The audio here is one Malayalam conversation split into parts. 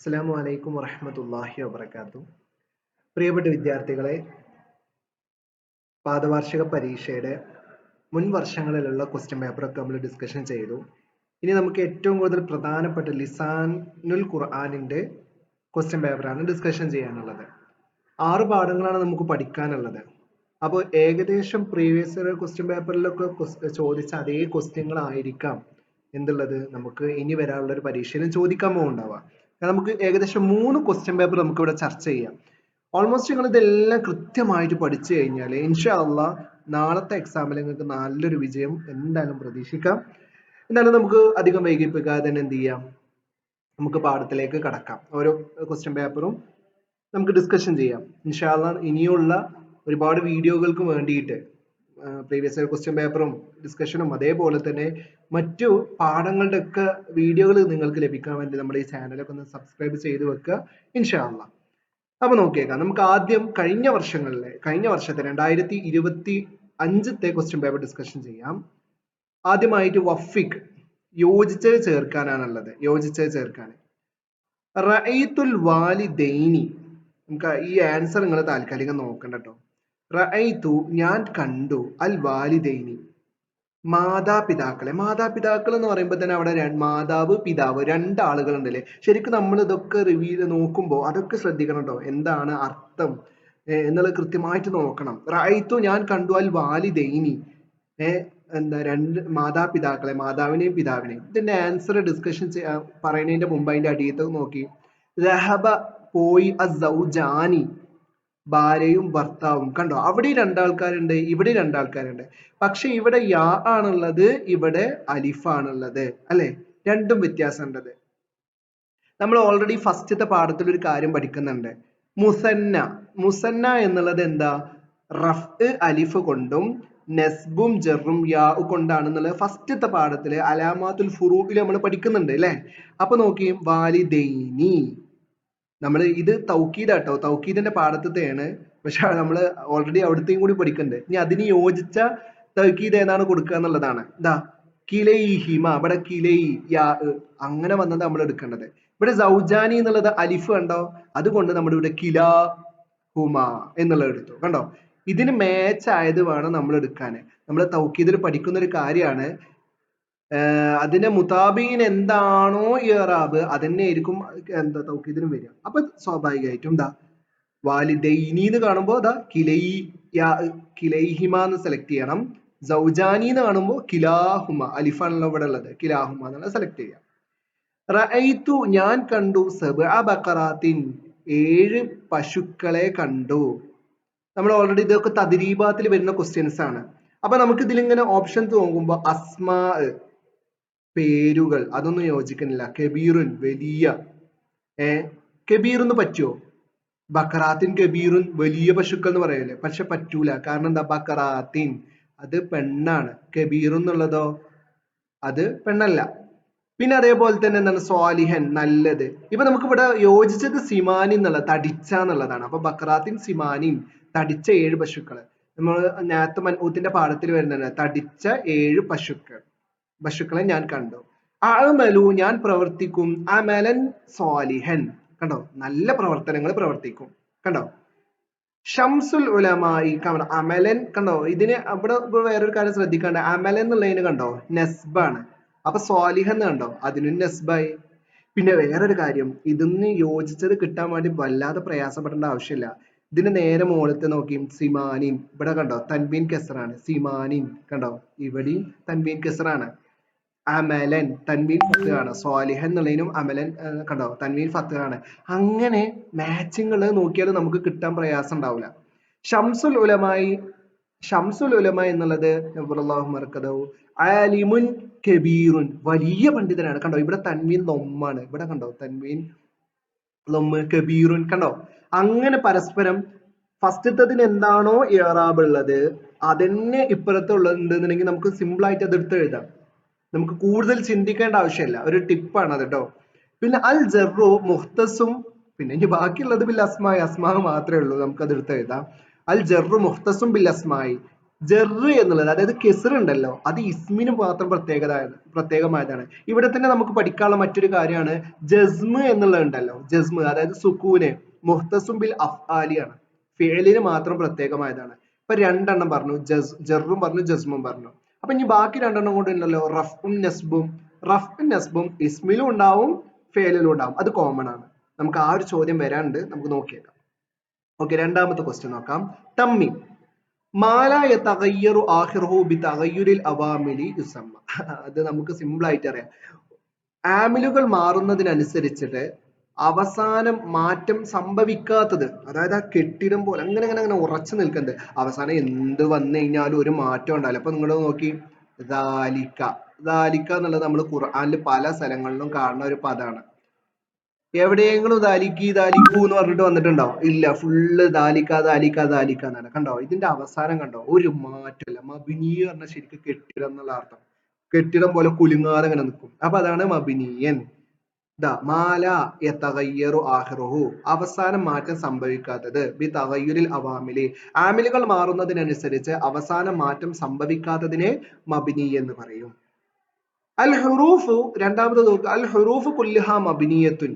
അസ്സലാമു അലൈക്കും വറഹ്മത്തുള്ളാഹി വബറകാതുഹു. പ്രിയപ്പെട്ട വിദ്യാർത്ഥികളെ, പാദവാർഷിക പരീക്ഷയുടെ മുൻ വർഷങ്ങളിലുള്ള ക്വസ്റ്റ്യൻ പേപ്പറൊക്കെ നമ്മൾ ഡിസ്കഷൻ ചെയ്തു. ഇനി നമുക്ക് ഏറ്റവും കൂടുതൽ പ്രധാനപ്പെട്ട ലിസാനുൽ ഖുർആനിന്റെ ക്വസ്റ്റ്യൻ പേപ്പറാണ് ഡിസ്കഷൻ ചെയ്യാനുള്ളത്. 6 പാഠങ്ങളാണ് നമുക്ക് പഠിക്കാനുള്ളത്. അപ്പോൾ ഏകദേശം പ്രീവിയസ് ഇയർ ക്വസ്റ്റ്യൻ പേപ്പറിലൊക്കെ ചോദിച്ച അതേ ക്വസ്റ്റ്യങ്ങളായിരിക്കാം എന്തുള്ളത് നമുക്ക് ഇനി വരാനുള്ള ഒരു പരീക്ഷയിലും ചോദിക്കാൻ പോകുന്നുണ്ടാവുക. നമുക്ക് ഏകദേശം 3 ക്വസ്റ്റ്യൻ പേപ്പർ നമുക്ക് ഇവിടെ ചർച്ച ചെയ്യാം. ഓൾമോസ്റ്റ് നിങ്ങൾ ഇതെല്ലാം കൃത്യമായിട്ട് പഠിച്ചു കഴിഞ്ഞാൽ ഇൻഷാ അള്ളാഹ് നാളത്തെ എക്സാമിൽ നിങ്ങൾക്ക് നല്ലൊരു വിജയം എന്തായാലും പ്രതീക്ഷിക്കാം. എന്നാലും നമുക്ക് അധികം വൈകിപ്പിക്കാതെ തന്നെ എന്ത് ചെയ്യാം, നമുക്ക് പാഠത്തിലേക്ക് കടക്കാം. ഓരോ ക്വസ്റ്റ്യൻ പേപ്പറും നമുക്ക് ഡിസ്കഷൻ ചെയ്യാം. ഇൻഷാ അള്ളാഹ് ഇനിയുള്ള ഒരുപാട് വീഡിയോകൾക്ക് വേണ്ടിയിട്ട് പ്രീവിയസ് ഇയർ ക്വസ്റ്റ്യൻ പേപ്പറും ഡിസ്കഷനും അതേപോലെ തന്നെ മറ്റു പാഠങ്ങളുടെ ഒക്കെ വീഡിയോകൾ നിങ്ങൾക്ക് ലഭിക്കാൻ വേണ്ടി നമ്മുടെ ഈ ചാനലൊക്കെ ഒന്ന് സബ്സ്ക്രൈബ് ചെയ്ത് വെക്കുക ഇൻഷാ അള്ളാഹ്. അപ്പൊ നോക്കിയേക്കാം, നമുക്ക് ആദ്യം കഴിഞ്ഞ വർഷത്തെ 2025 ക്വസ്റ്റ്യൻ പേപ്പർ ഡിസ്കഷൻ ചെയ്യാം. ആദ്യമായിട്ട് വഫിക് യോജിച്ചത് ചേർക്കാനാണുള്ളത്. റഅയ്തുൽ വാലിദൈനി, നമുക്ക് ഈ ആൻസർ നിങ്ങൾ താൽക്കാലികം നോക്കണ്ട കേട്ടോ. റഅയ്തു ഞാൻ കണ്ടു, അൽ വാലിദൈനി മാതാപിതാക്കളെ. മാതാപിതാക്കൾ എന്ന് പറയുമ്പോൾ തന്നെ അവിടെ മാതാവ് പിതാവ് രണ്ടാളുകൾ ഉണ്ടല്ലേ. ശരിക്കും നമ്മൾ ഇതൊക്കെ റിവ്യൂ നോക്കുമ്പോൾ അതൊക്കെ ശ്രദ്ധിക്കണം കേട്ടോ, എന്താണ് അർത്ഥം എന്നുള്ളത് കൃത്യമായിട്ട് നോക്കണം. റഅയ്തു ഞാൻ കണ്ടു, അൽ വാലിദൈനി എന്താ രണ്ട് മാതാപിതാക്കളെ, മാതാവിനെയും പിതാവിനെയും. ഇതിന്റെ ആൻസർ ഡിസ്കഷൻ പറയുന്നതിന്റെ മുമ്പ് അതിന്റെ അടിയത്ത് നോക്കി. ദഹബ പോയി, അസ്സൗജാനി ഭാര്യയും ഭർത്താവും. കണ്ടോ, അവിടെ രണ്ടാൾക്കാരുണ്ട്, ഇവിടെ രണ്ടാൾക്കാരുണ്ട്. പക്ഷെ ഇവിടെ യാ ആണുള്ളത്, ഇവിടെ അലിഫാണുള്ളത് അല്ലെ, രണ്ടും വ്യത്യാസമുണ്ടത്. നമ്മൾ ഓൾറെഡി ഫസ്റ്റത്തെ പാഠത്തിൽ ഒരു കാര്യം പഠിക്കുന്നുണ്ട്. മുസന്ന എന്നുള്ളത് എന്താ, റഫ് അലിഫ് കൊണ്ടും നെസ്ബും ജറും യാ കൊണ്ടാണെന്നുള്ളത് ഫസ്റ്റത്തെ പാഠത്തില് അലാമാത്തുൽ ഫുറൂഖിൽ നമ്മൾ പഠിക്കുന്നുണ്ട് അല്ലെ. അപ്പൊ നോക്കി, വാലിദൈനി നമ്മൾ ഇത് തൗക്കീദാട്ടോ, തൗക്കീദിന്റെ പാഠത്തെയാണ്. പക്ഷെ നമ്മൾ ഓൾറെഡി അവിടുത്തെയും കൂടി പഠിക്കുന്നുണ്ട്. ഇനി അതിന് യോജിച്ച തൗക്കീദ് ഏതാണ് കൊടുക്കുക എന്നുള്ളതാണ്. ഇതാ കിലൈഹിമ, ഇവിടെ കിലൈ യാ അങ്ങനെ വന്നത് നമ്മൾ എടുക്കേണ്ടത്. ഇവിടെ സൗജാനി എന്നുള്ളത് അലിഫ് കണ്ടോ, അതുകൊണ്ട് നമ്മൾ ഇവിടെ കിലാ ഹുമ എന്നുള്ളത് എടുത്തു. കണ്ടോ, ഇതിന് മാച്ച് ആയത് വേണം നമ്മൾ എടുക്കാൻ. നമ്മൾ തൗക്കീദിൽ പഠിക്കുന്ന ഒരു കാര്യമാണ്. അതിന്റെ മുതാബീൻ എന്താണോ ഇറാബ് അതന്നെ ആയിരിക്കും എന്താ തൗക്കീദിനും വരിക. അപ്പൊ സ്വാഭാവികമായിട്ടും എന്താ വാലിദൈനി എന്ന് കാണുമ്പോൾ അതാ കിലൈഹിമ എന്ന് സെലക്ട് ചെയ്യണം. സൗജാനി എന്ന് കാണുമ്പോൾ കിലാഹുമ, അലിഫാണല്ലോ ഇവിടെ ഉള്ളത്, കിലാഹുമ എന്നുള്ളത് സെലക്ട് ചെയ്യാം. റഅയ്തു ഞാൻ കണ്ടു, സബ്അ ബഖറാത്തിൻ 7 പശുക്കളെ കണ്ടു. നമ്മൾ ഓൾറെഡി ഇതൊക്കെ തദ്രീബാത്തിൽ വരുന്ന ക്വസ്റ്റ്യൻസ് ആണ്. അപ്പൊ നമുക്ക് ഇതിലിങ്ങനെ ഓപ്ഷൻസ് നോക്കുമ്പോൾ അസ്മാ പേരുകൾ അതൊന്നും യോജിക്കുന്നില്ല. കബീറുൻ വലിയ, കബീർ എന്ന് പറ്റുമോ? ബക്കറാത്തിൻ കബീറുൻ വലിയ പശുക്കൾ എന്ന് പറയല്ലേ, പക്ഷെ പറ്റൂല. കാരണം എന്താ, ബക്കറാത്തിൻ അത് പെണ്ണാണ്, കബീർ എന്നുള്ളതോ അത് പെണ്ണല്ല. പിന്നെ അതേപോലെ തന്നെ എന്താണ്, സ്വാലിഹൻ നല്ലത്. ഇപ്പൊ നമുക്ക് ഇവിടെ യോജിച്ചത് സിമാനി എന്നുള്ള തടിച്ച എന്നുള്ളതാണ്. അപ്പൊ ബക്കറാത്തിൻ സിമാനിൻ തടിച്ച 7 പശുക്കള്. നമ്മൾ നേരത്തെ മൻഊത്തിന്റെ പാഠത്തിൽ വരുന്നുണ്ട്, തടിച്ച 7 പശുക്കളെ ഞാൻ കണ്ടു. അഅമലു ഞാൻ പ്രവർത്തിക്കും, അമലൻ സ്വാലിഹൻ കണ്ടോ, നല്ല പ്രവർത്തനങ്ങൾ പ്രവർത്തിക്കും. കണ്ടോ, ഷംസുൽ ഉലമായി കണ്ടോ, അമലൻ കണ്ടോ. ഇതിന് അവിടെ വേറൊരു കാര്യം ശ്രദ്ധിക്കാണ്ട്, അമലൻ എന്നുള്ളതിന് കണ്ടോ നെസ്ബാണ്. അപ്പൊ സ്വാലിഹൻ കണ്ടോ, അതിനും നെസ്ബായി. പിന്നെ വേറൊരു കാര്യം, ഇതിന് യോജിച്ചത് കിട്ടാൻ വേണ്ടി വല്ലാതെ പ്രയാസപ്പെടേണ്ട ആവശ്യമില്ല. ഇതിന് നേരെ മുകളിലത്തെ നോക്കി, സിമാനിൻ ഇവിടെ കണ്ടോ തൻവീൻ കെസറാണ്, സിമാനിൻ കണ്ടോ ഇവിടെയും തൻവീൻ കെസറാണ്. അമലൻ തൻവീൻ ഫത്താണ്, സ്വാലിഹൻ എന്നുള്ളതിനും അമലൻ കണ്ടോ തൻവീൻ ഫത്താണ്. അങ്ങനെ മാച്ചിങ്ങൾ നോക്കിയാൽ നമുക്ക് കിട്ടാൻ പ്രയാസം ഉണ്ടാവില്ല. ഷംസുൽ ഉലമ എന്നുള്ളത് ആലിമുൻ കബീറുൻ വലിയ പണ്ഡിതനാണ്. കണ്ടോ ഇവിടെ തൻവീൻ ലൊമ്മാണ്, ഇവിടെ കണ്ടോ തൻവീൻ ലൊമ്മ്, കബീറുൻ കണ്ടോ. അങ്ങനെ പരസ്പരം ഫസ്റ്റത്തതിന് എന്താണോ ഇറാബ് ഉള്ളത് അതന്നെ ഇപ്പുറത്തുള്ളത് ഉണ്ടെന്നുണ്ടെങ്കിൽ നമുക്ക് സിമ്പിൾ ആയിട്ട് അത് എടുത്ത് എഴുതാം. നമുക്ക് കൂടുതൽ ചിന്തിക്കേണ്ട ആവശ്യമില്ല, ഒരു ടിപ്പാണ് അത് കേട്ടോ. പിന്നെ അൽ ജറു മുഖ്തസും, പിന്നെ ഇനി ബാക്കിയുള്ളത് ബിൽ അസ്മായി, അസ്മാ മാത്രമേ ഉള്ളൂ, നമുക്ക് അത് എടുത്ത് എഴുതാം. അൽ ജറു മുഖ്തസും ബിൽ അസ്മായി, ജെറ് എന്നുള്ളത് അതായത് കെസർ ഉണ്ടല്ലോ അത് ഇസ്മിന് മാത്രം പ്രത്യേകമായതാണ്. ഇവിടെ തന്നെ നമുക്ക് പഠിക്കാനുള്ള മറ്റൊരു കാര്യമാണ് ജസ്മ് എന്നുള്ളത് ഉണ്ടല്ലോ. ജസ്മ് അതായത് സുക്കൂന് മുഹ്തസും ബിൽ അഫ്ആലിയാണ്, ഫിഅലിന് മാത്രം പ്രത്യേകമായതാണ്. ഇപ്പൊ രണ്ടെണ്ണം പറഞ്ഞു, ജറും പറഞ്ഞു ജസ്മും പറഞ്ഞു. അപ്പൊ ഇനി ബാക്കി രണ്ടെണ്ണം കൂടെ ഉണ്ടല്ലോ റഫ്ഉം നസ്ബും. റഫ്ഉം നസ്ബും ഇസ്മിലും ഉണ്ടാവും ഫിഅലിലും ഉണ്ടാവും, അത് കോമൺ ആണ്. നമുക്ക് ആ ഒരു ചോദ്യം വരാനുണ്ട്, നമുക്ക് നോക്കിയേക്കാം. ഓക്കെ, രണ്ടാമത്തെ ക്വസ്റ്റ്യൻ നോക്കാം. തമ്മി മാല യതഗയ്യറു ആഖിറുഹു ബിതഗയ്യുരിൽ അവാമിലി യുസമ്മ. അത് നമുക്ക് സിമ്പിൾ ആയിട്ട് അറിയാം. ആമിലുകൾ മാറുന്നതിനനുസരിച്ചിട്ട് അവസാനം മാറ്റം സംഭവിക്കാത്തത്, അതായത് ആ കെട്ടിടം പോലെ അങ്ങനെ അങ്ങനെ അങ്ങനെ ഉറച്ചു നിൽക്കുന്നത്, അവസാനം എന്ത് വന്നു കഴിഞ്ഞാലും ഒരു മാറ്റം ഉണ്ടാവില്ല. അപ്പൊ നിങ്ങൾ നോക്കി ദാലിക്ക, ദാലിക്ക എന്നുള്ളത് നമ്മൾ ഖുർആനിൽ പല സ്ഥലങ്ങളിലും കാണുന്ന ഒരു പദമാണ്. എവിടെയെങ്കിലും ദാലിക്കി ദാലിക്കു എന്ന് പറഞ്ഞിട്ട് വന്നിട്ടുണ്ടോ? ഇല്ല, ഫുള്ള് ദാലിക്ക ദാലിക്ക ദാലിക്ക എന്നാണ്. കണ്ടോ ഇതിന്റെ അവസാനം കണ്ടോ, ഒരു മാറ്റമില്ല. മബിനി പറഞ്ഞ ശരിക്കും കെട്ടിടം എന്നുള്ള അർത്ഥം, കെട്ടിടം പോലെ കുലുങ്ങാതെ ഇങ്ങനെ നിൽക്കും. അപ്പൊ അതാണ് മബിനിയൻ. മാല യതഗയ്യറു ആഖിറുഹു, അവസാനം മാറ്റം സംഭവിക്കാത്തത്, ബി തഗയ്യുരിൽ അവാമിലി, ആമിലുകൾ മാറുന്നതിനനുസരിച്ച് അവസാനം മാറ്റം സംഭവിക്കാത്തതിനെ മബിനി എന്ന് പറയും. അൽ ഹുറൂഫു, രണ്ടാമത് നോക്കുക, അൽ ഹുറൂഫു കുല്ലുഹ മബിനിയത്തുൻ,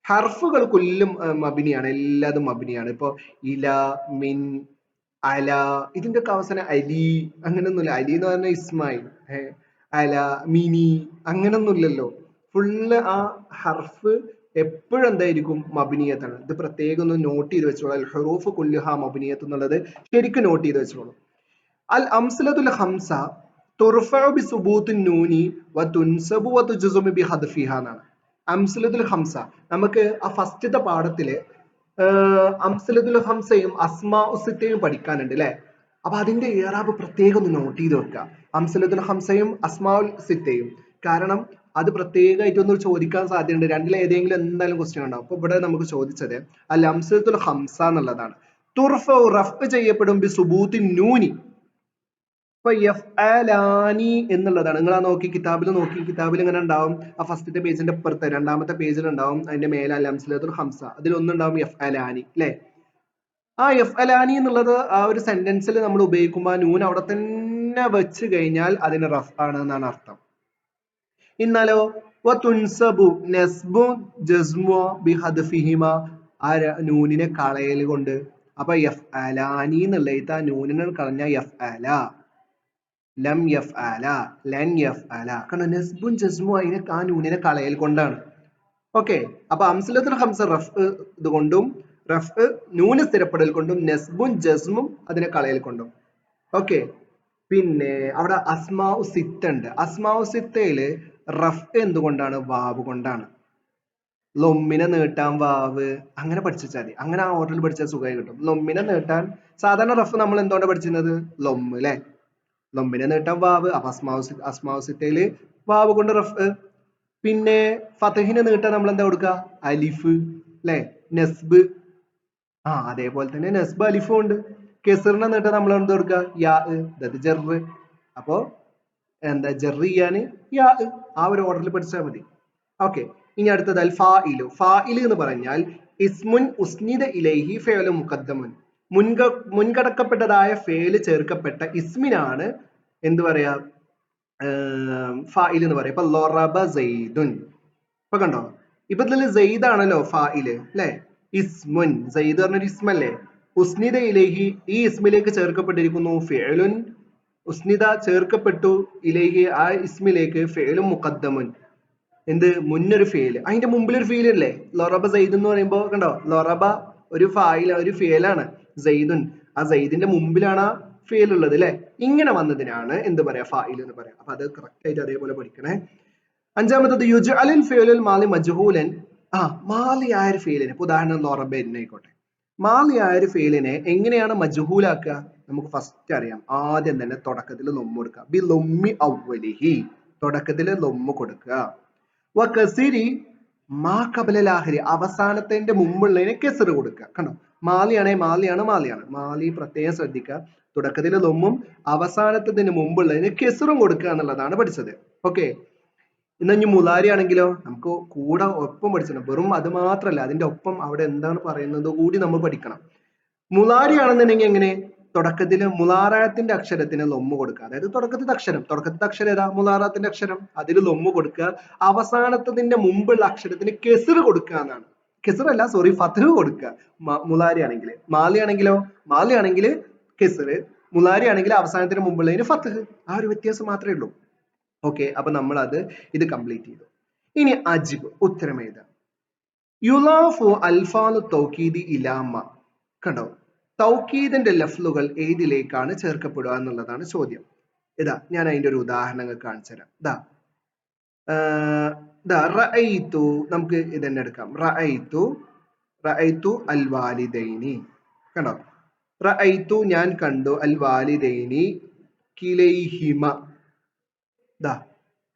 ഹർഫുകൾ കുല്ലും മബിനിയാണ്, എല്ലാതും മബിനിയാണ്. ഇപ്പൊ ഇല, മിൻ, അല, ഇതിന്റെ ഒക്കെ അവസാനം അലി അങ്ങനൊന്നുമില്ല. അലി എന്ന് പറഞ്ഞാൽ ഇസ്മായിൽ, അല, മിനി അങ്ങനൊന്നുമില്ലല്ലോ. ഫുള്ള് ആ ഹർഫ് എപ്പോഴും എന്തായിരിക്കും മബിനിയത്താണ്. ഇത് പ്രത്യേകം ഒന്ന് നോട്ട് ചെയ്ത് വെച്ചോളൂ. അൽ ഹുറൂഫ് കുല്ലുഹ മബിനിയത്ത് എന്നുള്ളത് ശരിക്കും നോട്ട് ചെയ്ത് വെച്ചോളൂ. അൽ അംസലത്തുൽ ഹംസ തുർഫഉ ബി സുബൂത്തിൻ നൂനി വ തുൻസബു വ തുജ്സമു ബി ഹദ്ഫിഹ എന്നാണ്. അംസലത്തുൽ ഹംസ നമുക്ക് ആ ഫസ്റ്റത്തെ പാഠത്തില് അംസലത്തുൽ ഹംസയും അസ്മാഉ സിത്തയും പഠിക്കാനുണ്ട് അല്ലെ. അപ്പൊ അതിന്റെ ഇറാബ് പ്രത്യേകം ഒന്ന് നോട്ട് ചെയ്ത് വെക്കുക, അംസലത്തുൽ ഹംസയും അസ്മാഉൽ സിത്തയും. കാരണം അത് പ്രത്യേകമായിട്ട് ഒന്ന് ചോദിക്കാൻ സാധ്യതയുണ്ട്, രണ്ടിൽ ഏതെങ്കിലും എന്തായാലും ക്വസ്റ്റ്യൻ ഉണ്ടാവും. അപ്പൊ ഇവിടെ നമുക്ക് ചോദിച്ചത് അൽ അംസലത്തുൽ ഹംസ എന്നുള്ളതാണ്. തുർഫഉ റഫ് ചെയ്യപ്പെടും ബി സുബൂത്തിൻ നൂനി. ഇപ്പൊ യഫ്അലാനി എന്നുള്ളതാണ്. നിങ്ങൾ ആ നോക്കി കിതാബിൽ നോക്കി, കിതാബിൽ ഇങ്ങനെ ഉണ്ടാവും, ആ ഫസ്റ്റത്തെ പേജിന്റെ അപ്പുറത്ത് രണ്ടാമത്തെ പേജിൽ ഉണ്ടാവും, അതിന്റെ മേലെ അൽ അംസലത്തുൽ ഹംസ, അതിലൊന്നുണ്ടാവും യഫ്അലാനി അല്ലെ. ആ യഫ്അലാനി എന്നുള്ളത് ആ ഒരു സെന്റൻസിൽ നമ്മൾ ഉപയോഗിക്കുമ്പോൾ ആ നൂൻ അവിടെ തന്നെ വെച്ച് കഴിഞ്ഞാൽ അതിന് റഫ് ആണ് എന്നാണ് അർത്ഥം. എന്നാലോ വതുൻസബു നസ്ബു ജസ്മു ബിഹദ്ഫിഹിമ, ആ നൂനിനെ കളയൽ കൊണ്ട്. അപ്പൊ യഫ്അലാനി എന്നുള്ളത് ആ നൂനിനെ കളഞ്ഞ യഫ്അല, ലം യഫ്അല, ലൻ യഫ്അല. കാരണം നസ്ബുൻ ജസ്മു അതിനെ ആ നൂനിനെ കളയൽ കൊണ്ടാണ്. ഓക്കെ, അപ്പൊ അംസലത്തുൽ ഹംസ റഫ് ഇതുകൊണ്ടും റഫ് നൂന് സ്ഥിരപ്പെടൽ കൊണ്ടും നസ്ബുൻ ജസ്മും അതിനെ കളയൽ കൊണ്ടും. ഓക്കെ, പിന്നെ അവിടെ അസ്മാഉ സിത്ത ഉണ്ട്. അസ്മാഉ സിത്തയില് റഫ് എന്തുകൊണ്ടാണ്? വാവ് കൊണ്ടാണ്. ലൊമ്മിനെ നീട്ടാൻ വാവ്, അങ്ങനെ പഠിച്ചാൽ മതി. അങ്ങനെ ആ ഓർഡറിൽ പഠിച്ചാൽ സുഖമായി കിട്ടും. ലൊമ്മിനെ നീട്ടാൻ സാധാരണ റഫ് നമ്മൾ എന്തുകൊണ്ടാണ് പഠിച്ചിരുന്നത്? ലൊമ്മ് അല്ലെ. ലൊമ്മിനെ നീട്ടാൻ വാവ്, അപ്പൊ അസ്മാഉ സിത്തയില് വാവ് കൊണ്ട് റഫ്. പിന്നെ ഫതഹിനെ നീട്ടാൻ നമ്മൾ എന്താ കൊടുക്കുക? അലിഫ് അല്ലെ, നസ്ബ്. അതേപോലെ തന്നെ നസ്ബ് അലിഫും ഉണ്ട്. കെസറിനെ നീട്ടാൻ നമ്മൾ എന്താ കൊടുക്കുക? യാ, അത് ജറ്. അപ്പോ എന്താ ജറ് ചെയ്യാന് യാ, ആ ഒരു ഓർഡറിൽ പഠിച്ചാൽ മതി. ഓക്കെ, ഇനി അടുത്തത് അൽ ഫാഇലു. ഫാഇൽ എന്ന് പറഞ്ഞാൽ ഇസ്മുൻ ഉസ്നിദ ഇലൈഹി ഫിഅലു മുഖദ്ദമുൻ, മുൻകടക്കപ്പെട്ടതായ ഫേല് ചേർക്കപ്പെട്ട ഇസ്മിനാണ് എന്ത് പറയാ? ഫാഇൽ എന്ന് പറയാം. ഇപ്പൊ ലൊറബ സൈദുൻ, ഇപ്പൊ കണ്ടോ, ഇപ്പൊ ഇതിൽ സെയ്ദ് ആണല്ലോ ഫാഇല് അല്ലെ. ഇസ്മുൻ, സെയ്ദ് പറഞ്ഞൊരു ഇസ്മല്ലേ. ഉസ്നിദ ഇലൈഹി, ഈ ഇസ്മിലേക്ക് ചേർക്കപ്പെട്ടിരിക്കുന്നു ഫിഅലുൻ, ഉസ്നിദ ചേർക്കപ്പെട്ടു, ഇലൈഹി ആ ഇസ്മിലേക്ക് ഫിഅലുൻ മുഖദ്ദമുൻ, എന്ത് മുന്നൊരു ഫെയില്, അതിന്റെ മുമ്പിൽ ഒരു ഫീൽ അല്ലേ. ലൊറബ സെയ്ദ് എന്ന് പറയുമ്പോ കണ്ടോ, ലൊറബ ഒരു ഫായില, ഒരു ഫേലാണ്, സെയ്ദുൻ ആ സെയ്ദിന്റെ മുമ്പിലാണ് ആ ഫേൽ ഉള്ളത് അല്ലെ. ഇങ്ങനെ വന്നതിനാണ് എന്ത് പറയാ? ഫായിൽ എന്ന് പറയാം. അപ്പൊ അത് കറക്റ്റ് ആയിട്ട് അതേപോലെ പഠിക്കണേ. അഞ്ചാമത്തത് യുജ്അലുൽ ഫിഅലുൽ മാലി മജ്ഹൂലൻ. മാലി ആയ ഒരു ഫെയിലിനെ, ഉദാഹരണം ലൊറബ ആയിക്കോട്ടെ, മാലി ആയ ഒരു ഫെയിലിനെ എങ്ങനെയാണ് മജ്ഹൂലാക്കുക? നമുക്ക് ഫസ്റ്റ് അറിയാം. ആദ്യം തന്നെ തുടക്കത്തിൽ ലൊമ്മ് കൊടുക്കുക. ബി ലൊമ്മി അവ്വലിഹി, തുടക്കത്തിൽ ലൊമ്മ് കൊടുക്കുക. വകസിരി മാ ഖബലൽ ആഖിരി, അവസാനത്തിന്റെ മുമ്പുള്ളതിനെ കെസർ കൊടുക്കുക. കണ്ടോ, മാലിയാണെ മാലിയാണ്, മാലിയാണ്, മാലി പ്രത്യേകം ശ്രദ്ധിക്കുക. തുടക്കത്തിൽ ലൊമ്മും അവസാനത്തിന് മുമ്പുള്ളതിന് കെസറും കൊടുക്കുക എന്നുള്ളതാണ് പഠിച്ചത്. ഓക്കെ, ഇനി മുലാരി ആണെങ്കിലോ നമുക്ക് കൂടെ ഒപ്പം പഠിച്ചണം. വെറും അത് മാത്രല്ല, അതിന്റെ ഒപ്പം അവിടെ എന്താണ് പറയുന്നത് കൂടി നമ്മൾ പഠിക്കണം. മുലാരി ആണെന്നുണ്ടെങ്കിൽ എങ്ങനെ? തുടക്കത്തിൽ മുലാറാത്തിന്റെ അക്ഷരത്തിന് ലൊമ്മ് കൊടുക്കുക. അതായത് തുടക്കത്തിലെ അക്ഷരം ഏതാ? മുലാറാത്തിന്റെ അക്ഷരം. അതിൽ ലൊമ്മ് കൊടുക്കുക. അവസാനത്തതിന്റെ മുമ്പുള്ള അക്ഷരത്തിന് കെസ്ർ കൊടുക്കുക എന്നാണ്. കെസ്ർ അല്ല, സോറി, ഫത്ഹ് കൊടുക്കുക. മുലാരി ആണെങ്കിൽ. മാലി ആണെങ്കിൽ കെസ്ർ, മുലാരി ആണെങ്കിൽ അവസാനത്തിന് മുമ്പുള്ളതിന് ഫത്ഹ്. ആ ഒരു വ്യത്യാസം മാത്രമേ ഉള്ളൂ. ഓക്കെ, അപ്പൊ നമ്മൾ ഇത് കംപ്ലീറ്റ് ചെയ്തു. ഇനി അജിബ്, ഉത്തരം എഴുതാം. യുലാഫു അൽഫാലു തൗക്കീദി ഇലാമ. കണ്ടോ, തൗക്കീദിന്റെ ലഫ്ലുകൾ ഏതിലേക്കാണ് ചേർക്കപ്പെടുക എന്നുള്ളതാണ് ചോദ്യം. ഇതാ ഞാൻ അതിന്റെ ഒരു ഉദാഹരണങ്ങൾ കാണിച്ചു തരാം. റഅയ്തു, നമുക്ക് ഇതന്നെ എടുക്കാം. റഅയ്തു അൽ വാലിദൈനി. കണ്ടോ, റഅയ്തു ഞാൻ കണ്ടു, അൽ വാലിദൈനി കിലൈഹിമ.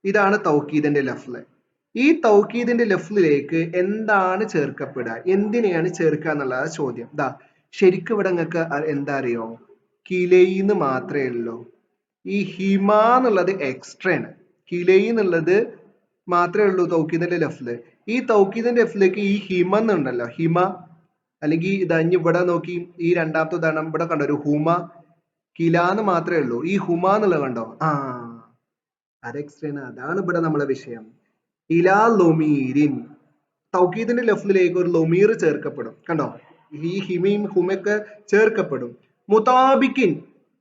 ഇതാണ് തൗക്കീദിന്റെ ലഫ്ല്. ഈ തൗക്കീദിന്റെ ലഫ്ലിലേക്ക് എന്താണ് ചേർക്കപ്പെടുക, എന്തിനെയാണ് ചേർക്കുക എന്നുള്ളതാണ് ചോദ്യം. ശരിക്കും ഇവിടെ നിങ്ങൾക്ക് എന്താ അറിയോ, കിലൈന്ന് മാത്രമേ ഉള്ളൂ. ഈ ഹിമ എന്നുള്ളത് എക്സ്ട്രാ ആണ്. കിലൈ എന്നുള്ളത് മാത്രമേ ഉള്ളൂ തൗക്കീദിന്റെ ലഫ്ല്. ഈ തൗക്കീദിന്റെ ലഫ്ലിലേക്ക് ഈ ഹിമ എന്നുണ്ടല്ലോ, ഹിമ, അല്ലെങ്കിൽ ഇതഞ്ഞ് ഇവിടെ നോക്കി, ഈ രണ്ടാമത്തെ ഉദാഹരണം ഇവിടെ കണ്ടോ, ഒരു ഹുമ. കിലാന്ന് മാത്രമേ ഉള്ളൂ. ഈ ഹുമ എന്നുള്ളത് കണ്ടോ, അത് എക്സ്ട്രാ ആണ്. അതാണ് ഇവിടെ നമ്മളെ വിഷയം. ഇലാ ലൊമീരിൻ, തൗക്കീദിന്റെ ലഫ്ലിലേക്ക് ഒരു ലൊമീർ ചേർക്കപ്പെടും. കണ്ടോ, ഈ ഹിമയും ഹുമയൊക്കെ ചേർക്കപ്പെടും. മുതാബിക്കിൻ,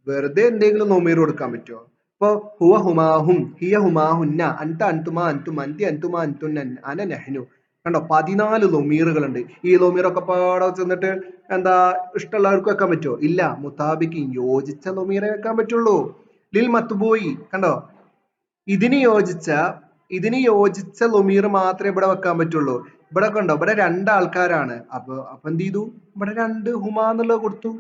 വെറുതെ എന്തെങ്കിലും ലൊമീർ കൊടുക്കാൻ പറ്റുമോ? ഇപ്പൊ ഹുവ ഹുമാഹും, ഹിയ ഹുമാഹുന്ന, അൻത അൻതുമാ അൻതും, അൻതി അൻതുമാ അൻതുന്ന, അന നഹ്നു. കണ്ടോ, 14 ലൊമീറുകൾ ഉണ്ട്. ഈ ലൊമീറൊക്കെ പാടെ ചെന്നിട്ട് എന്താ ഇഷ്ടമുള്ളവർക്ക് വെക്കാൻ പറ്റുമോ? ഇല്ല. മുതാബിക്കിൻ, യോജിച്ച ലൊമീറെ വെക്കാൻ പറ്റുള്ളൂ. ലിൽ മത്ബൂയി, കണ്ടോ, ഇതിന് യോജിച്ച ലൊമീർ മാത്രമേ ഇവിടെ വെക്കാൻ പറ്റുള്ളൂ. ഇവിടെ കണ്ടോ, ഇവിടെ 2 ആൾക്കാരാണ്. അപ്പൊ എന്ത് ചെയ്തു, ഇവിടെ 2 ഹുമാ എന്നുള്ളത് കൊടുത്തു.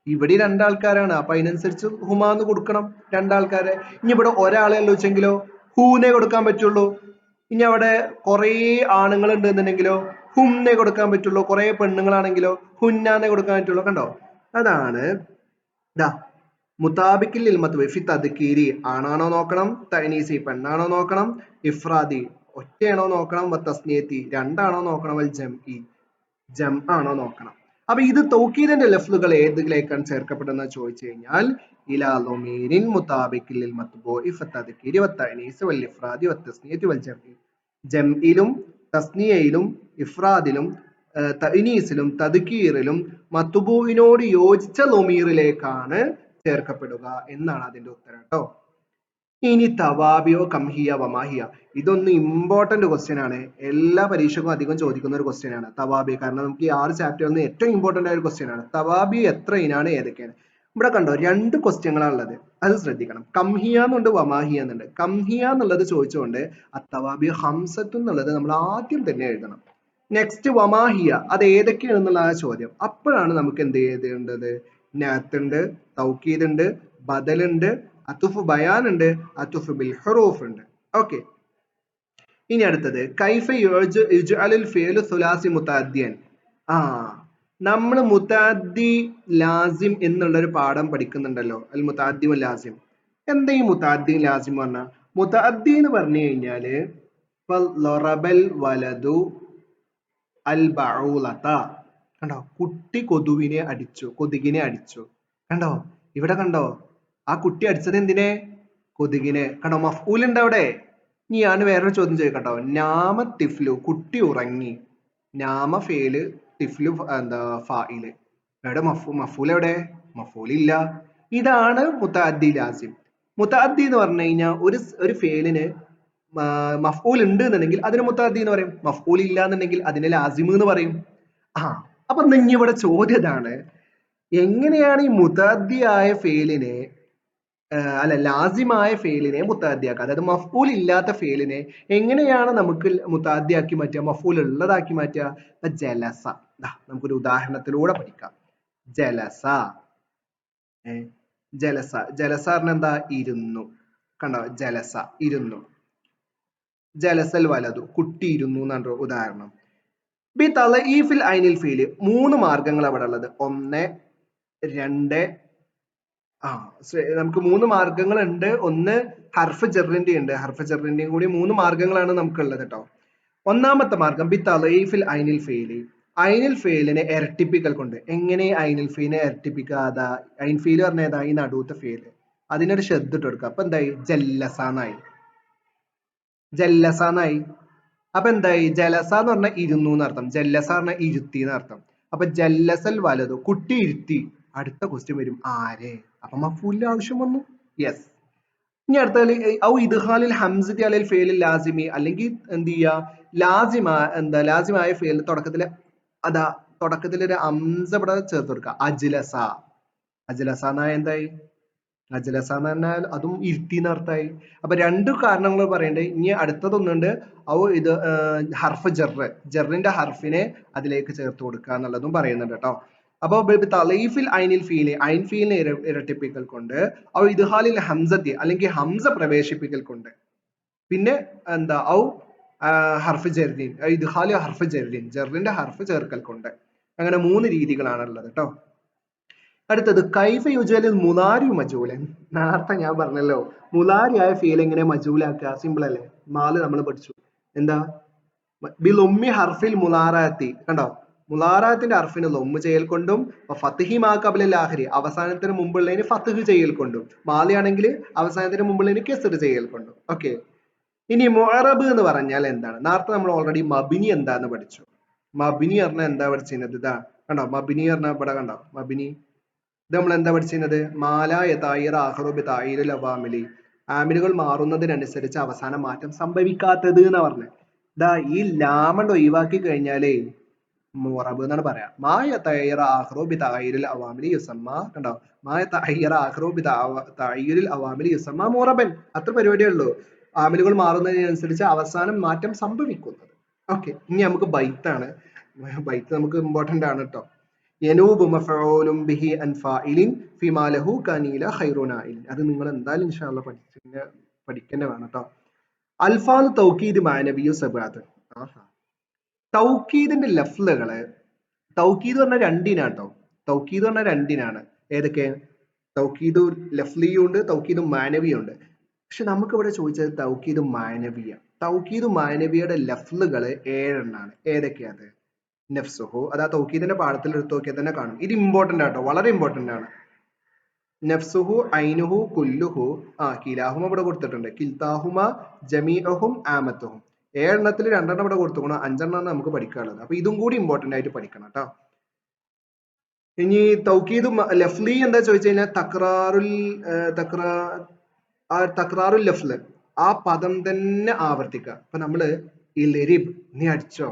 ഇവിടെ 2 ആൾക്കാരാണ്, അപ്പൊ അതിനനുസരിച്ച് ഹുമാന്ന് കൊടുക്കണം 2 ആൾക്കാരെ. ഇനി ഇവിടെ ഒരാളെ വെച്ചെങ്കിലോ ഹൂനെ കൊടുക്കാൻ പറ്റുള്ളൂ. ഇനി അവിടെ കുറെ ആണുങ്ങൾ ഉണ്ട് എന്നുണ്ടെങ്കിലോ ഹുംനെ കൊടുക്കാൻ പറ്റുള്ളൂ. കുറെ പെണ്ണുങ്ങളാണെങ്കിലോ ഹുന്നാനെ കൊടുക്കാൻ പറ്റുള്ളൂ. കണ്ടോ, അതാണ് മുതാബിക്കിൽ ഇൽമത്ത് ഫി തദ്കീരി, ആണാണോ നോക്കണം, തഅനീസി പെണ്ണാണോ നോക്കണം, ഇഫ്രാദി ഒറ്റയാണോ നോക്കണം, തസ്നിയത്തി രണ്ടാണോ നോക്കണം, വൽ ജംഇ ആണോ നോക്കണം. അപ്പൊ ഇത് തൗക്കീദിന്റെ ലഫ്ലുകൾ ഏതിലേക്കാണ് ചേർക്കപ്പെടുന്നത് ചോദിച്ചു കഴിഞ്ഞാൽ ഇലാ ലൊമീരിൻ മുതാബിക്കിൽ ഇൽമത്ബൂഇ ഫി തദ്കീരി വത്തഅനീസ് വൽ ഇഫ്രാദി വത്തസ്നിയത്തി വൽ ജംഇ. ജംഇലും തസ്നിയയിലും ഇഫ്രാദിലും തഅനീസിലും തദ്കീറിലും മത്ബൂഇനോട് യോജിച്ച ലൊമീറിലേക്കാണ് ചേർക്കപ്പെടുക എന്നാണ് അതിന്റെ ഉത്തരം കേട്ടോ. ഇനി തവാബിയോ കംഹിയ വമാഹിയ, ഇതൊന്ന് ഇമ്പോർട്ടന്റ് ക്വസ്റ്റ്യൻ ആണ്. എല്ലാ പരീക്ഷക്കും അധികം ചോദിക്കുന്ന ഒരു ക്വസ്റ്റ്യൻ ആണ് തവാബി. കാരണം നമുക്ക് ഈ 6 ചാപ്റ്ററിൽ നിന്ന് ഏറ്റവും ഇമ്പോർട്ടന്റ് ആയ ഒരു ക്വസ്റ്റ്യൻ ആണ് തവാബി. എത്ര ഇനാണ്, ഏതൊക്കെയാണ്? ഇവിടെ കണ്ടോ 2 ക്വസ്റ്റ്യങ്ങളാണ് ഉള്ളത്, അത് ശ്രദ്ധിക്കണം. കംഹിയ എന്നുണ്ട്, വമാഹിയ എന്നുണ്ട്. കംഹിയ എന്നുള്ളത് ചോദിച്ചുകൊണ്ട് അത്തവാബി ഹംസത്തു എന്നുള്ളത് നമ്മൾ ആദ്യം തന്നെ എഴുതണം. നെക്സ്റ്റ് വമാഹിയ, അത് ഏതൊക്കെയാണെന്നുള്ള ആ ചോദ്യം. അപ്പോഴാണ് നമുക്ക് എന്ത് ചെയ്യേണ്ടത്, നഅത്ത് ഉണ്ട്, തൗക്കീദ് ഉണ്ട്, ബദൽ ഉണ്ട്, അത്തുഫ് ബയാൻ ഉണ്ട്, അത്തുഫ് ബിൽ ഹുറൂഫ് ഉണ്ട്. ഓക്കെ, ഇനി അടുത്തത് കൈഫ യുജ്അലുൽ ഫിഅലു സുലാസി മുതഅദ്ദിയൻ. നമ്മൾ മുതഅദ്ദി ലാസിം എന്നുള്ള ഒരു പാഠം പഠിക്കുന്നുണ്ടല്ലോ, അൽ മുതഅദ്ദി വൽ ലാസിം. എന്താ ഈ മുതഅദ്ദി ലാസിം പറഞ്ഞ? മുതഅദ്ദി എന്ന് പറഞ്ഞു കഴിഞ്ഞാല് ലറബൽ വലദു അൽ ബഊലത. കണ്ടോ, കുട്ടി കൊതുകിനെ അടിച്ചു. കണ്ടോ, ഇവിടെ കണ്ടോ, ആ കുട്ടി അടിച്ചത് എന്തിനെ? കൊതുകിനെ. കണ്ടോ, മഫ്ഊൽ ഉണ്ട് അവിടെ. ഇനി ഞാൻ വേറൊരു ചോദ്യം ചോദിക്കട്ടോ. നാമ തിഫ്ലു, കുട്ടി ഉറങ്ങി. നാമ ഫേല്, തിഫ്ലു എന്താ ഫായില്. എവിടെ മഫ്ഊൽ എവിടെ? മഫ്ഊൽ ഇല്ല. ഇതാണ് മുതഅദ്ദി ലാസിം. മുതഅദ്ദി എന്ന് പറഞ്ഞു കഴിഞ്ഞാൽ ഒരു ഫേലിന് മഫ്ഊൽ ഉണ്ട് എന്നുണ്ടെങ്കിൽ അതിന് മുതഅദ്ദി എന്ന് പറയും. മഫ്ഊൽ ഇല്ല എന്നുണ്ടെങ്കിൽ അതിന് ലാസിം എന്ന് പറയും. അപ്പൊ ഇനി ഇവിടെ ചോദ്യം ഇതാണ്, എങ്ങനെയാണ് ഈ മുതഅദ്ദിയായ ഫേലിനെ ലാസിമായ ഫേലിനെ മുതഅദ്ദിയാക്കുക? അതായത് മഫ്ഊൽ ഇല്ലാത്ത ഫേലിനെ എങ്ങനെയാണ് നമുക്ക് മുതഅദ്ദിയാക്കി മാറ്റുക, മഫ്ഊൽ ഉള്ളതാക്കി മാറ്റുക? ജലസ. നമുക്കൊരു ഉദാഹരണത്തിലൂടെ പഠിക്കാം. ജലസ പറഞ്ഞ എന്താ? ഇരുന്നു. കണ്ടോ, ജലസ ഇരുന്നു. ജലസൽ വലതു, കുട്ടി ഇരുന്നു എന്നാണ് ഉദാഹരണം. ബി തളഈഫിൽ ഐനിൽ ഫീല്, 3 മാർഗങ്ങൾ അവിടെ ഉള്ളത്. 1, 2, നമുക്ക് 3 മാർഗങ്ങൾ ഉണ്ട്. ഒന്ന് ഹർഫ് ജറിന്റെ ഉണ്ട്, ഹർഫ് ജറിന്റെയും കൂടി 3 മാർഗങ്ങളാണ് നമുക്കുള്ളത് കേട്ടോ. ഒന്നാമത്തെ മാർഗം ബി തളഈഫിൽ ഐനിൽ ഫീല്, ഐനിൽ ഫെയിലിനെ ഇരട്ടിപ്പിക്കൽ കൊണ്ട്. എങ്ങനെ ഐനിൽ ഫെയിലിനെ ഇരട്ടിപ്പിക്കുക? അതാ ഐൻ ഫെയിൽ പറഞ്ഞ ഏതാ? ഈ നടുവത്തെ ഫെയില്. അതിനൊരു ഷെദ് ഇട്ട് കൊടുക്കുക. അപ്പൊ എന്തായി? ജല്ലസാന്നായി. ജല്ലസാന്നായി. അപ്പൊ എന്തായി? ജലസ എന്ന് പറഞ്ഞാൽ ഇരുന്നു എന്നർത്ഥം. ജല്ലസ പറഞ്ഞാൽ ഇരുത്തി എന്നർത്ഥം. അപ്പൊ ജല്ലസൽ വലതു, കുട്ടി ഇരുത്തി. അടുത്ത ക്വസ്റ്റ്യൻ വരും ആരെ? അപ്പൊ മഫൂലിന്റെ ആവശ്യം വന്നു. യെസ്. ഇനി അടുത്ത ഔ ഇദ്ഹാലിൽ ഹംസത്തി അലൽ ഫെയിലിൽ ലാസിമി, അല്ലെങ്കിൽ എന്ത് ചെയ്യാ? ലാസിമായ ഫെയിൽ തുടക്കത്തില് അതാ തുടക്കത്തിൽ ഒരു ഹംസ ഇവിടെ ചേർത്ത് കൊടുക്കുക. അജ്ലസ. അജ്ലസ എന്നാ എന്തായി? അജ്ലസ എന്ന് പറഞ്ഞാൽ അതും ഇരുത്തി എന്നർത്ഥമായി. അപ്പൊ രണ്ട് കാരണങ്ങൾ പറയണ്ടേ. ഇനി അടുത്തതൊന്നുണ്ട്. ഇത് ഹർഫ് ജറിന്റെ ഹർഫിനെ അതിലേക്ക് ചേർത്ത് കൊടുക്കുക എന്നുള്ളതും പറയുന്നുണ്ട് കേട്ടോ. അപ്പൊ തലീഫിൽ ഐനിൽ ഫീല്, ഐൻ ഫീലിനെ ഇരട്ടിപ്പിക്കൽ കൊണ്ട്, ഇദ്ഹാലിൽ ഹംസത്തി അല്ലെങ്കിൽ ഹംസ പ്രവേശിപ്പിക്കൽ കൊണ്ട്, പിന്നെ എന്താ ഹർഫ് ജർദീൻ, ഇദ്ഹാലി ഹർഫ് ജർദീൻ, ജറിന്റെ ഹർഫ് ചേർക്കൽ കൊണ്ട്. അങ്ങനെ 3 രീതികളാണ് ഉള്ളത് കേട്ടോ. അടുത്തത് കൈഫ യുജലിൽ മുലാരി മജൂലൻ. നേരത്തെ ഞാൻ പറഞ്ഞല്ലോ മുലാരിയായ ഫീൽ എങ്ങനെ മജൂലാക്കുക? സിമ്പിൾ അല്ലേ? 4 നമ്മൾ പഠിച്ചു. എന്താ? ബിൽ ഉമ്മി ഹർഫിൽ മുലാറാത്തി. കണ്ടോ? മുലാറാത്തിന്റെ ഹർഫിന് ലൊമ്മ് ചെയ്യൽ കൊണ്ടും, ഫത്ഹി മാ ഖബ്ലൽ ആഖിരി അവസാനത്തിന് മുമ്പുള്ളതിന് ഫത്ഹ് ചെയ്യൽ കൊണ്ടും, മാലിയാണെങ്കിൽ അവസാനത്തിന് മുമ്പുള്ളതിന് കെസ്ർ ചെയ്യൽ കൊണ്ടും. ഓക്കെ. ഇനി മുഅറബ് എന്ന് പറഞ്ഞാൽ എന്താണ്? നേരത്തെ നമ്മൾ ഓൾറെഡി മബിനി എന്താന്ന് പഠിച്ചു. മബിനി പറഞ്ഞാൽ എന്താ പഠിച്ചിരുന്നത്? ഇതാ കണ്ടോ? മബിനി പറഞ്ഞാൽ ഇവിടെ കണ്ടോ? മബിനി ഇത് നമ്മൾ എന്താ പഠിച്ചിരുന്നത്? അവാമിലി, ആമിലുകൾ മാറുന്നതിനനുസരിച്ച് അവസാന മാറ്റം സംഭവിക്കാത്തത് എന്നാ പറഞ്ഞത്. ഇതാ ഈ ലാമണ്ട് ഒഴിവാക്കി കഴിഞ്ഞാലേ മുറബ് എന്നാണ് പറയാ. അവാമിലി യുസമ്മ. കണ്ടോ? അവാമിലി യുസമ്മ മുറബൻ. അത്ര പരിപാടിയേ ഉള്ളൂ. ആമിലുകൾ മാറുന്നതിനനുസരിച്ച് അവസാനം മാറ്റം സംഭവിക്കുന്നത്. ഓക്കെ. ഇനി നമുക്ക് ബൈത്താണ്. ബൈത്ത് നമുക്ക് ഇമ്പോർട്ടന്റ് ആണ് കേട്ടോ. യനൂബ് മഫഊലുൻ ബിഹി അൻ ഫാഇലിൻ ഫിമാ ലഹു കനീല ഖൈറുനാഇൽ. അത് നിങ്ങൾ എന്തായാലും ഇൻഷാ അല്ലാഹ് പഠിക്കന്നെ വേണം കേട്ടോ. അൽഫാദ് തൗക്കീദ് മാനവിയു സബഅത്ത്. തൗക്കീദിന്റെ ലഫ്ലുകള്, തൗക്കീദ് പറഞ്ഞ രണ്ടിനാണ് കേട്ടോ. തൗക്കീദ് പറഞ്ഞ രണ്ടിനാണ്. ഏതൊക്കെ? തൗക്കീദ് ലഫ്ലിയും ഉണ്ട്, തൗക്കീദ് മാനവിയും ഉണ്ട്. പക്ഷെ നമുക്ക് ഇവിടെ ചോദിച്ചത് തൗക്കീദ് മാനവിയ. തൗക്കീദ് മാനവിയുടെ ലഫ്ലുകള് 7 എണ്ണാണ്. ഏതൊക്കെയത്? നഫ്സുഹു, അത് ആ തൗക്കീദിന്റെ പാഠത്തിൽ എടുത്ത് നോക്കിയാൽ തന്നെ കാണും. ഇത് ഇമ്പോർട്ടന്റ് ആട്ടോ, വളരെ ഇമ്പോർട്ടന്റ് ആണ്. നഫ്സുഹു, ഐനുഹു, കുല്ലുഹു, കിലാഹുമ ഇവിടെ കൊടുത്തിട്ടുണ്ട്. കിൽത്താഹുമ, ജമീഅഹും, ആമത്തുഹും. 7 എണ്ണത്തിൽ 2 എണ്ണം ഇവിടെ കൊടുത്തുകൊണ്ട് 5 എണ്ണം നമുക്ക് പഠിക്കാനുള്ളത്. അപ്പൊ ഇതും കൂടി ഇമ്പോർട്ടന്റ് ആയിട്ട് പഠിക്കണം കേട്ടോ. ഇനി തൗക്കീദ് ലഫ്ലി എന്താ ചോദിച്ചു കഴിഞ്ഞാൽ തക്രാറുൽ ലഫ്ല്, ആ പദം തന്നെ ആവർത്തിക്കുക. അപ്പൊ നമ്മള് ഇൽരിബ്, നീ അടിച്ചോ,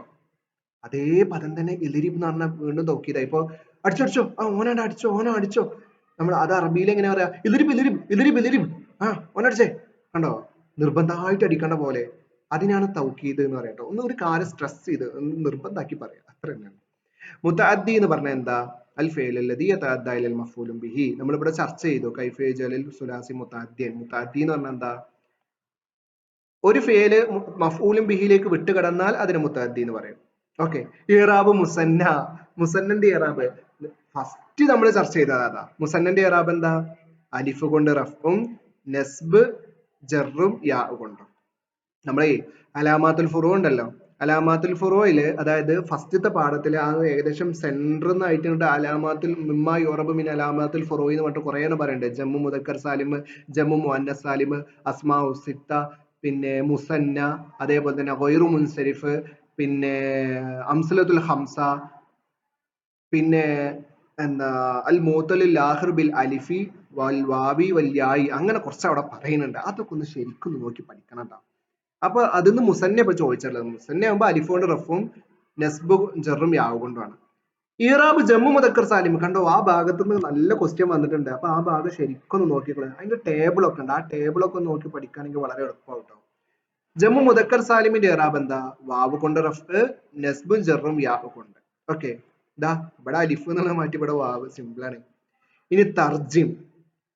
അതേ പദം തന്നെ ഇൽരിബ് എന്ന് പറഞ്ഞാൽ വീണ്ടും തൗക്കീദായി. ഇപ്പൊ അടിച്ചോ, ഓനാണ്ട് അടിച്ചോ, അടിച്ചോ. നമ്മൾ അത് അറബിയിൽ എങ്ങനെ പറയാ? ഇൽരിബ് ഇൽരിബ് ഇൽരിബ് ഇൽരിബ്, ഓനടിച്ചേ. കണ്ടോ? നിർബന്ധമായിട്ട് അടിക്കേണ്ട പോലെ. അതിനാണ് തൗക്കീദ് എന്ന് പറയാട്ടോ. ഒന്ന് ഒരു കാര്യം സ്ട്രെസ് ചെയ്ത് നിർബന്ധമാക്കി പറയാം, അത്ര തന്നെയാണ്. മുതഅദ്ദി എന്ന് പറഞ്ഞാൽ എന്താ? അൽ ഫിഅൽ അല്ലദി യതഅദ്ദാ ഇലൽ മഫ്ഊലിൻ ബിഹി. നമ്മൾ ഇവിടെ ചർച്ച ചെയ്തു കൈഫ യജലിൽ സുലാസി മുതഅദ്ദിൻ. മുതഅദ്ദി എന്ന് പറഞ്ഞാൽ എന്താ? ഒരു ഫിഅല് മഫ്ഊലുൻ ബിഹിയിലേക്ക് വിട്ടുകടന്നാൽ അതിന് മുതഅദ്ദി എന്ന് പറയും. ഓക്കെ. ഇറാബ് മുസന്ന. മുസന്നന്റെ ഇറാബ് ഫസ്റ്റ് നമ്മൾ ചർച്ച ചെയ്തത് അതാ. മുസന്നന്റെ ഇറാബ് എന്താ? അലിഫ് കൊണ്ട് റഫും, നസ്ബ് ജറും യാ കൊണ്ടും. നമ്മളെ അലാമാത്തുൽ ഫുറൂ ഉണ്ടല്ലോ, അലാമാത്തുൽ ഫുറൂയില്, അതായത് ഫസ്റ്റത്തെ പാഠത്തില് ആ ഏകദേശം സെന്ററിന്നായിട്ട് അലാമാത്തുൽ മിമ്മ യുറബ് മിൻ അലാമാത്തുൽ ഫുറൂ എന്ന് പറഞ്ഞിട്ട് കുറെ എണ്ണം പറയുന്നുണ്ട്. ജമ്മു മുദക്കർ സാലിം, ജമ്മു മുഅന്നസ് സാലിം, അസ്മാ ഉസിത്ത, പിന്നെ മുസന്ന, അതേപോലെ തന്നെ ഗൈറു മുൻസരിഫ്, പിന്നെ അംസലത്തുൽ ഹംസ, പിന്നെ എന്താ അൽ മൂത്തലിൽ ആഖിർ ബിൽ അലിഫി വൽ വാവി വൽ യായി, അങ്ങനെ കുറച്ച് അവിടെ പറയുന്നുണ്ട്. അതൊക്കെ ഒന്ന് ശരിക്കും നോക്കി പഠിക്കണം ട്ടോ. അപ്പൊ അതിന്ന് മുസന്ന ഇപ്പൊ ചോദിച്ചിട്ടുള്ളത്. മുസന്ന ആകുമ്പോ അലിഫ് കൊണ്ട് റഫും നസ്ബ് ജറും യാവ് കൊണ്ടുമാണ്. ഇറാബ് ജമ്മു മുദക്കർ സാലിം, കണ്ടോ? ആ ഭാഗത്ത് നിന്ന് നല്ല ക്വസ്റ്റ്യൻ വന്നിട്ടുണ്ട്. അപ്പൊ ആ ഭാഗം ശരിക്കും ഒന്ന് നോക്കിക്കോളെ. അതിന്റെ ടേബിൾ ഒക്കെ ഉണ്ട്. ആ ടേബിൾ ഒക്കെ നോക്കി പഠിക്കുകയാണെങ്കിൽ വളരെ എളുപ്പമാവും. ജമ്മു മുദക്കർ സാലിമിന്റെ ഇറാബ് എന്താ? വാവ് കൊണ്ട് റഫ്, നസ്ബും ജറും യാവ് കൊണ്ട്. ഓക്കെ. ഇതാ ഇവിടെ അലിഫ് എന്നുള്ളത് മാറ്റി ഇവിടെ വാവ്. സിമ്പിൾ ആണ്. ഇനി തർജിം.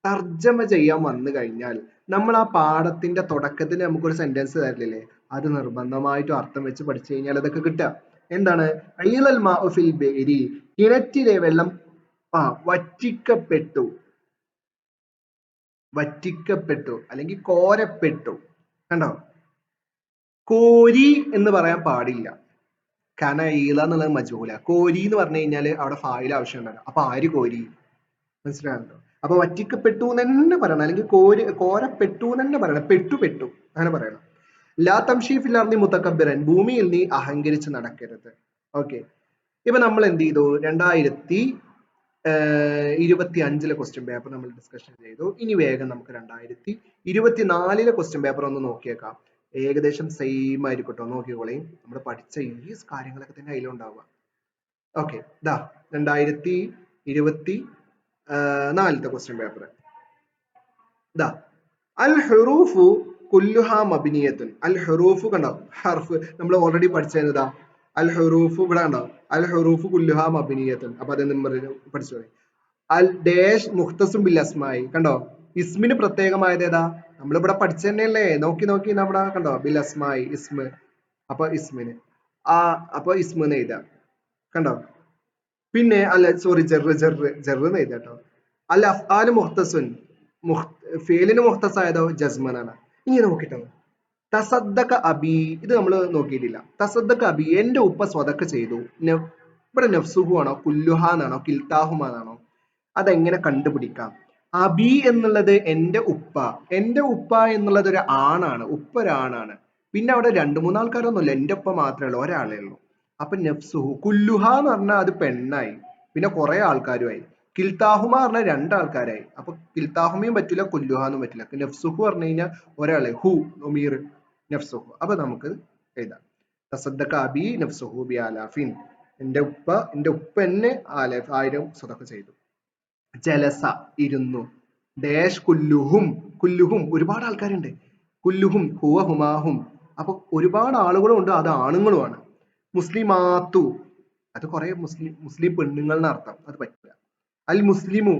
തർജ്ജമ ചെയ്യാൻ വന്നു കഴിഞ്ഞാൽ നമ്മൾ ആ പാഠത്തിന്റെ തുടക്കത്തിൽ നമുക്കൊരു സെന്റൻസ് തരില്ലേ, അത് നിർബന്ധമായിട്ടും അർത്ഥം വെച്ച് പഠിച്ചു കഴിഞ്ഞാൽ അതൊക്കെ കിട്ടുക. എന്താണ്? അയ്യൽ മാഉ ഫിൽ ബിഇരി, കിണറ്റിലെ വെള്ളം വറ്റിക്കപ്പെട്ടു, വറ്റിക്കപ്പെട്ടു അല്ലെങ്കിൽ കോരപ്പെട്ടു. കണ്ടോ? കോരി എന്ന് പറയാൻ പാടില്ല. കനഈല എന്നുള്ളത് മജ്ഹൂല. കോരി എന്ന് പറഞ്ഞു കഴിഞ്ഞാൽ അവിടെ ഫായിൽ ആവശ്യം ഉണ്ടാകും. അപ്പൊ ആര് കോരി? മനസ്സിലാകുന്നുണ്ടോ? അപ്പൊ വറ്റിക്കപ്പെട്ടു എന്ന് തന്നെ പറയണം, അല്ലെങ്കിൽ കോരപ്പെട്ടു എന്ന് തന്നെ പറയണം. പെട്ടു അങ്ങനെ പറയണം. ലാ തംശി ഫിൽ അർളി മുതകബ്ബിറൻ, ഭൂമിയിൽ നീ അഹങ്കരിച്ച് നടക്കരുത്. ഓക്കെ. ഇപ്പൊ നമ്മൾ എന്ത് ചെയ്തു? 2025 ക്വസ്റ്റ്യൻ പേപ്പർ നമ്മൾ ഡിസ്കഷൻ ചെയ്തു. ഇനി വേഗം നമുക്ക് 2024 ക്വസ്റ്റ്യൻ പേപ്പർ ഒന്ന് നോക്കിയേക്കാം. ഏകദേശം സെയിം ആയിരിക്കും കേട്ടോ. നോക്കിക്കോളേ, നമ്മൾ പഠിച്ച ഈ കാര്യങ്ങളൊക്കെ തന്നെ അതിലുണ്ടാവുക. ഓക്കെ, ഇതാ 2024 ക്വസ്റ്റ്യൻ പേപ്പർ ഇതാ. അൽ ഹുറൂഫു കുല്ലുഹ മബ്നിയത്തുൻ. അൽ ഹുറൂഫ് കണ്ടോ, ഹർഫ് നമ്മൾ ഓൾറെഡി പഠിച്ചതാ. അൽ ഹുറൂഫ് ഇവിടെ കണ്ടോ, അൽ ഹുറൂഫ് കുല്ലുഹ മബ്നിയത്തുൻ. അപ്പൊ അത് നമ്മൾ പഠിച്ചു. അൽ ഡാഷ് മുഖ്തസും ബിൽ അസ്മായി കണ്ടോ, ഇസ്മിന് പ്രത്യേകമായത് ഏതാ? നമ്മളിവിടെ പഠിച്ചു തന്നെയല്ലേ. നോക്കി നമ്മുടെ കണ്ടോ, ബിൽ അസ്മായി ഇസ്മ്. അപ്പൊ ഇസ്മിന് അപ്പൊ ഇസ്മെന്ന് എഴുതാം കണ്ടോ. പിന്നെ അല്ല സോറി, ജെറ് എഴുതാട്ടോ. അൽ അഫ്ആല് മുഖ്തസുൻ, ഫേലിന് മുഖ്തസായതോ ജസ്മനാണ്. ഇനി നോക്കിട്ടോ, തസദ്ദഖ അബി, ഇത് നമ്മൾ നോക്കിയിട്ടില്ല. തസദ്ദഖ അബി, എന്റെ ഉപ്പ സ്വതക്ക ചെയ്തു. ഇവിടെ നഫ്സുഹു ആണോ കുല്ലുഹ എന്നാണോ കിൽത്താഹുമ എന്നാണോ? അതെങ്ങനെ കണ്ടുപിടിക്കാം? അബി എന്നുള്ളത് എന്റെ ഉപ്പ, എന്റെ ഉപ്പ എന്നുള്ളത് ഒരു ആണാണ്, ഉപ്പ ഒരാണാണ്. പിന്നെ അവിടെ 2-3 ആൾക്കാരൊന്നുമില്ല, എന്റെ ഉപ്പ മാത്രമേ ഉള്ളൂ, ഒരാളേ ഉള്ളൂ. അപ്പൊ നഫ്സുഹു, കുല്ലുഹ എന്ന് പറഞ്ഞാൽ അത് പെണ്ണായി, പിന്നെ കുറെ ആൾക്കാരുമായി. കിൽത്താഹുമ പറഞ്ഞാൽ 2 ആൾക്കാരായി. അപ്പൊ കിൽത്താഹുമയും പറ്റില്ല, കുല്ലുഹ എന്നും പറ്റില്ല. നഫ്സുഹു പറഞ്ഞു കഴിഞ്ഞാൽ ഒരാളെ, ഹു ഒമീർ നഫ്സുഹു. അപ്പൊ നമുക്ക് എഴുതാം, തസദ്ദഖ അബി നഫ്സുഹു ബി ആലാഫിൻ, എന്റെ ഉപ്പ എന്നെ 1000 സദഖ ചെയ്തു. ജലസ ഇരുന്നു. ഡാഷ് കുല്ലുഹും ഒരുപാട് ആൾക്കാരുണ്ട്. കുല്ലുഹും ഹുവ ഹുമാഹും, അപ്പൊ ഒരുപാട് ആളുകളും ഉണ്ട്, അത് ആണുങ്ങളുമാണ്. മുസ്ലിമാത്തു, അത് കുറെ മുസ്ലിം പെണ്ണുങ്ങൾ എന്നർത്ഥം, അത് പറ്റില്ല. അൽ മുസ്ലിമു,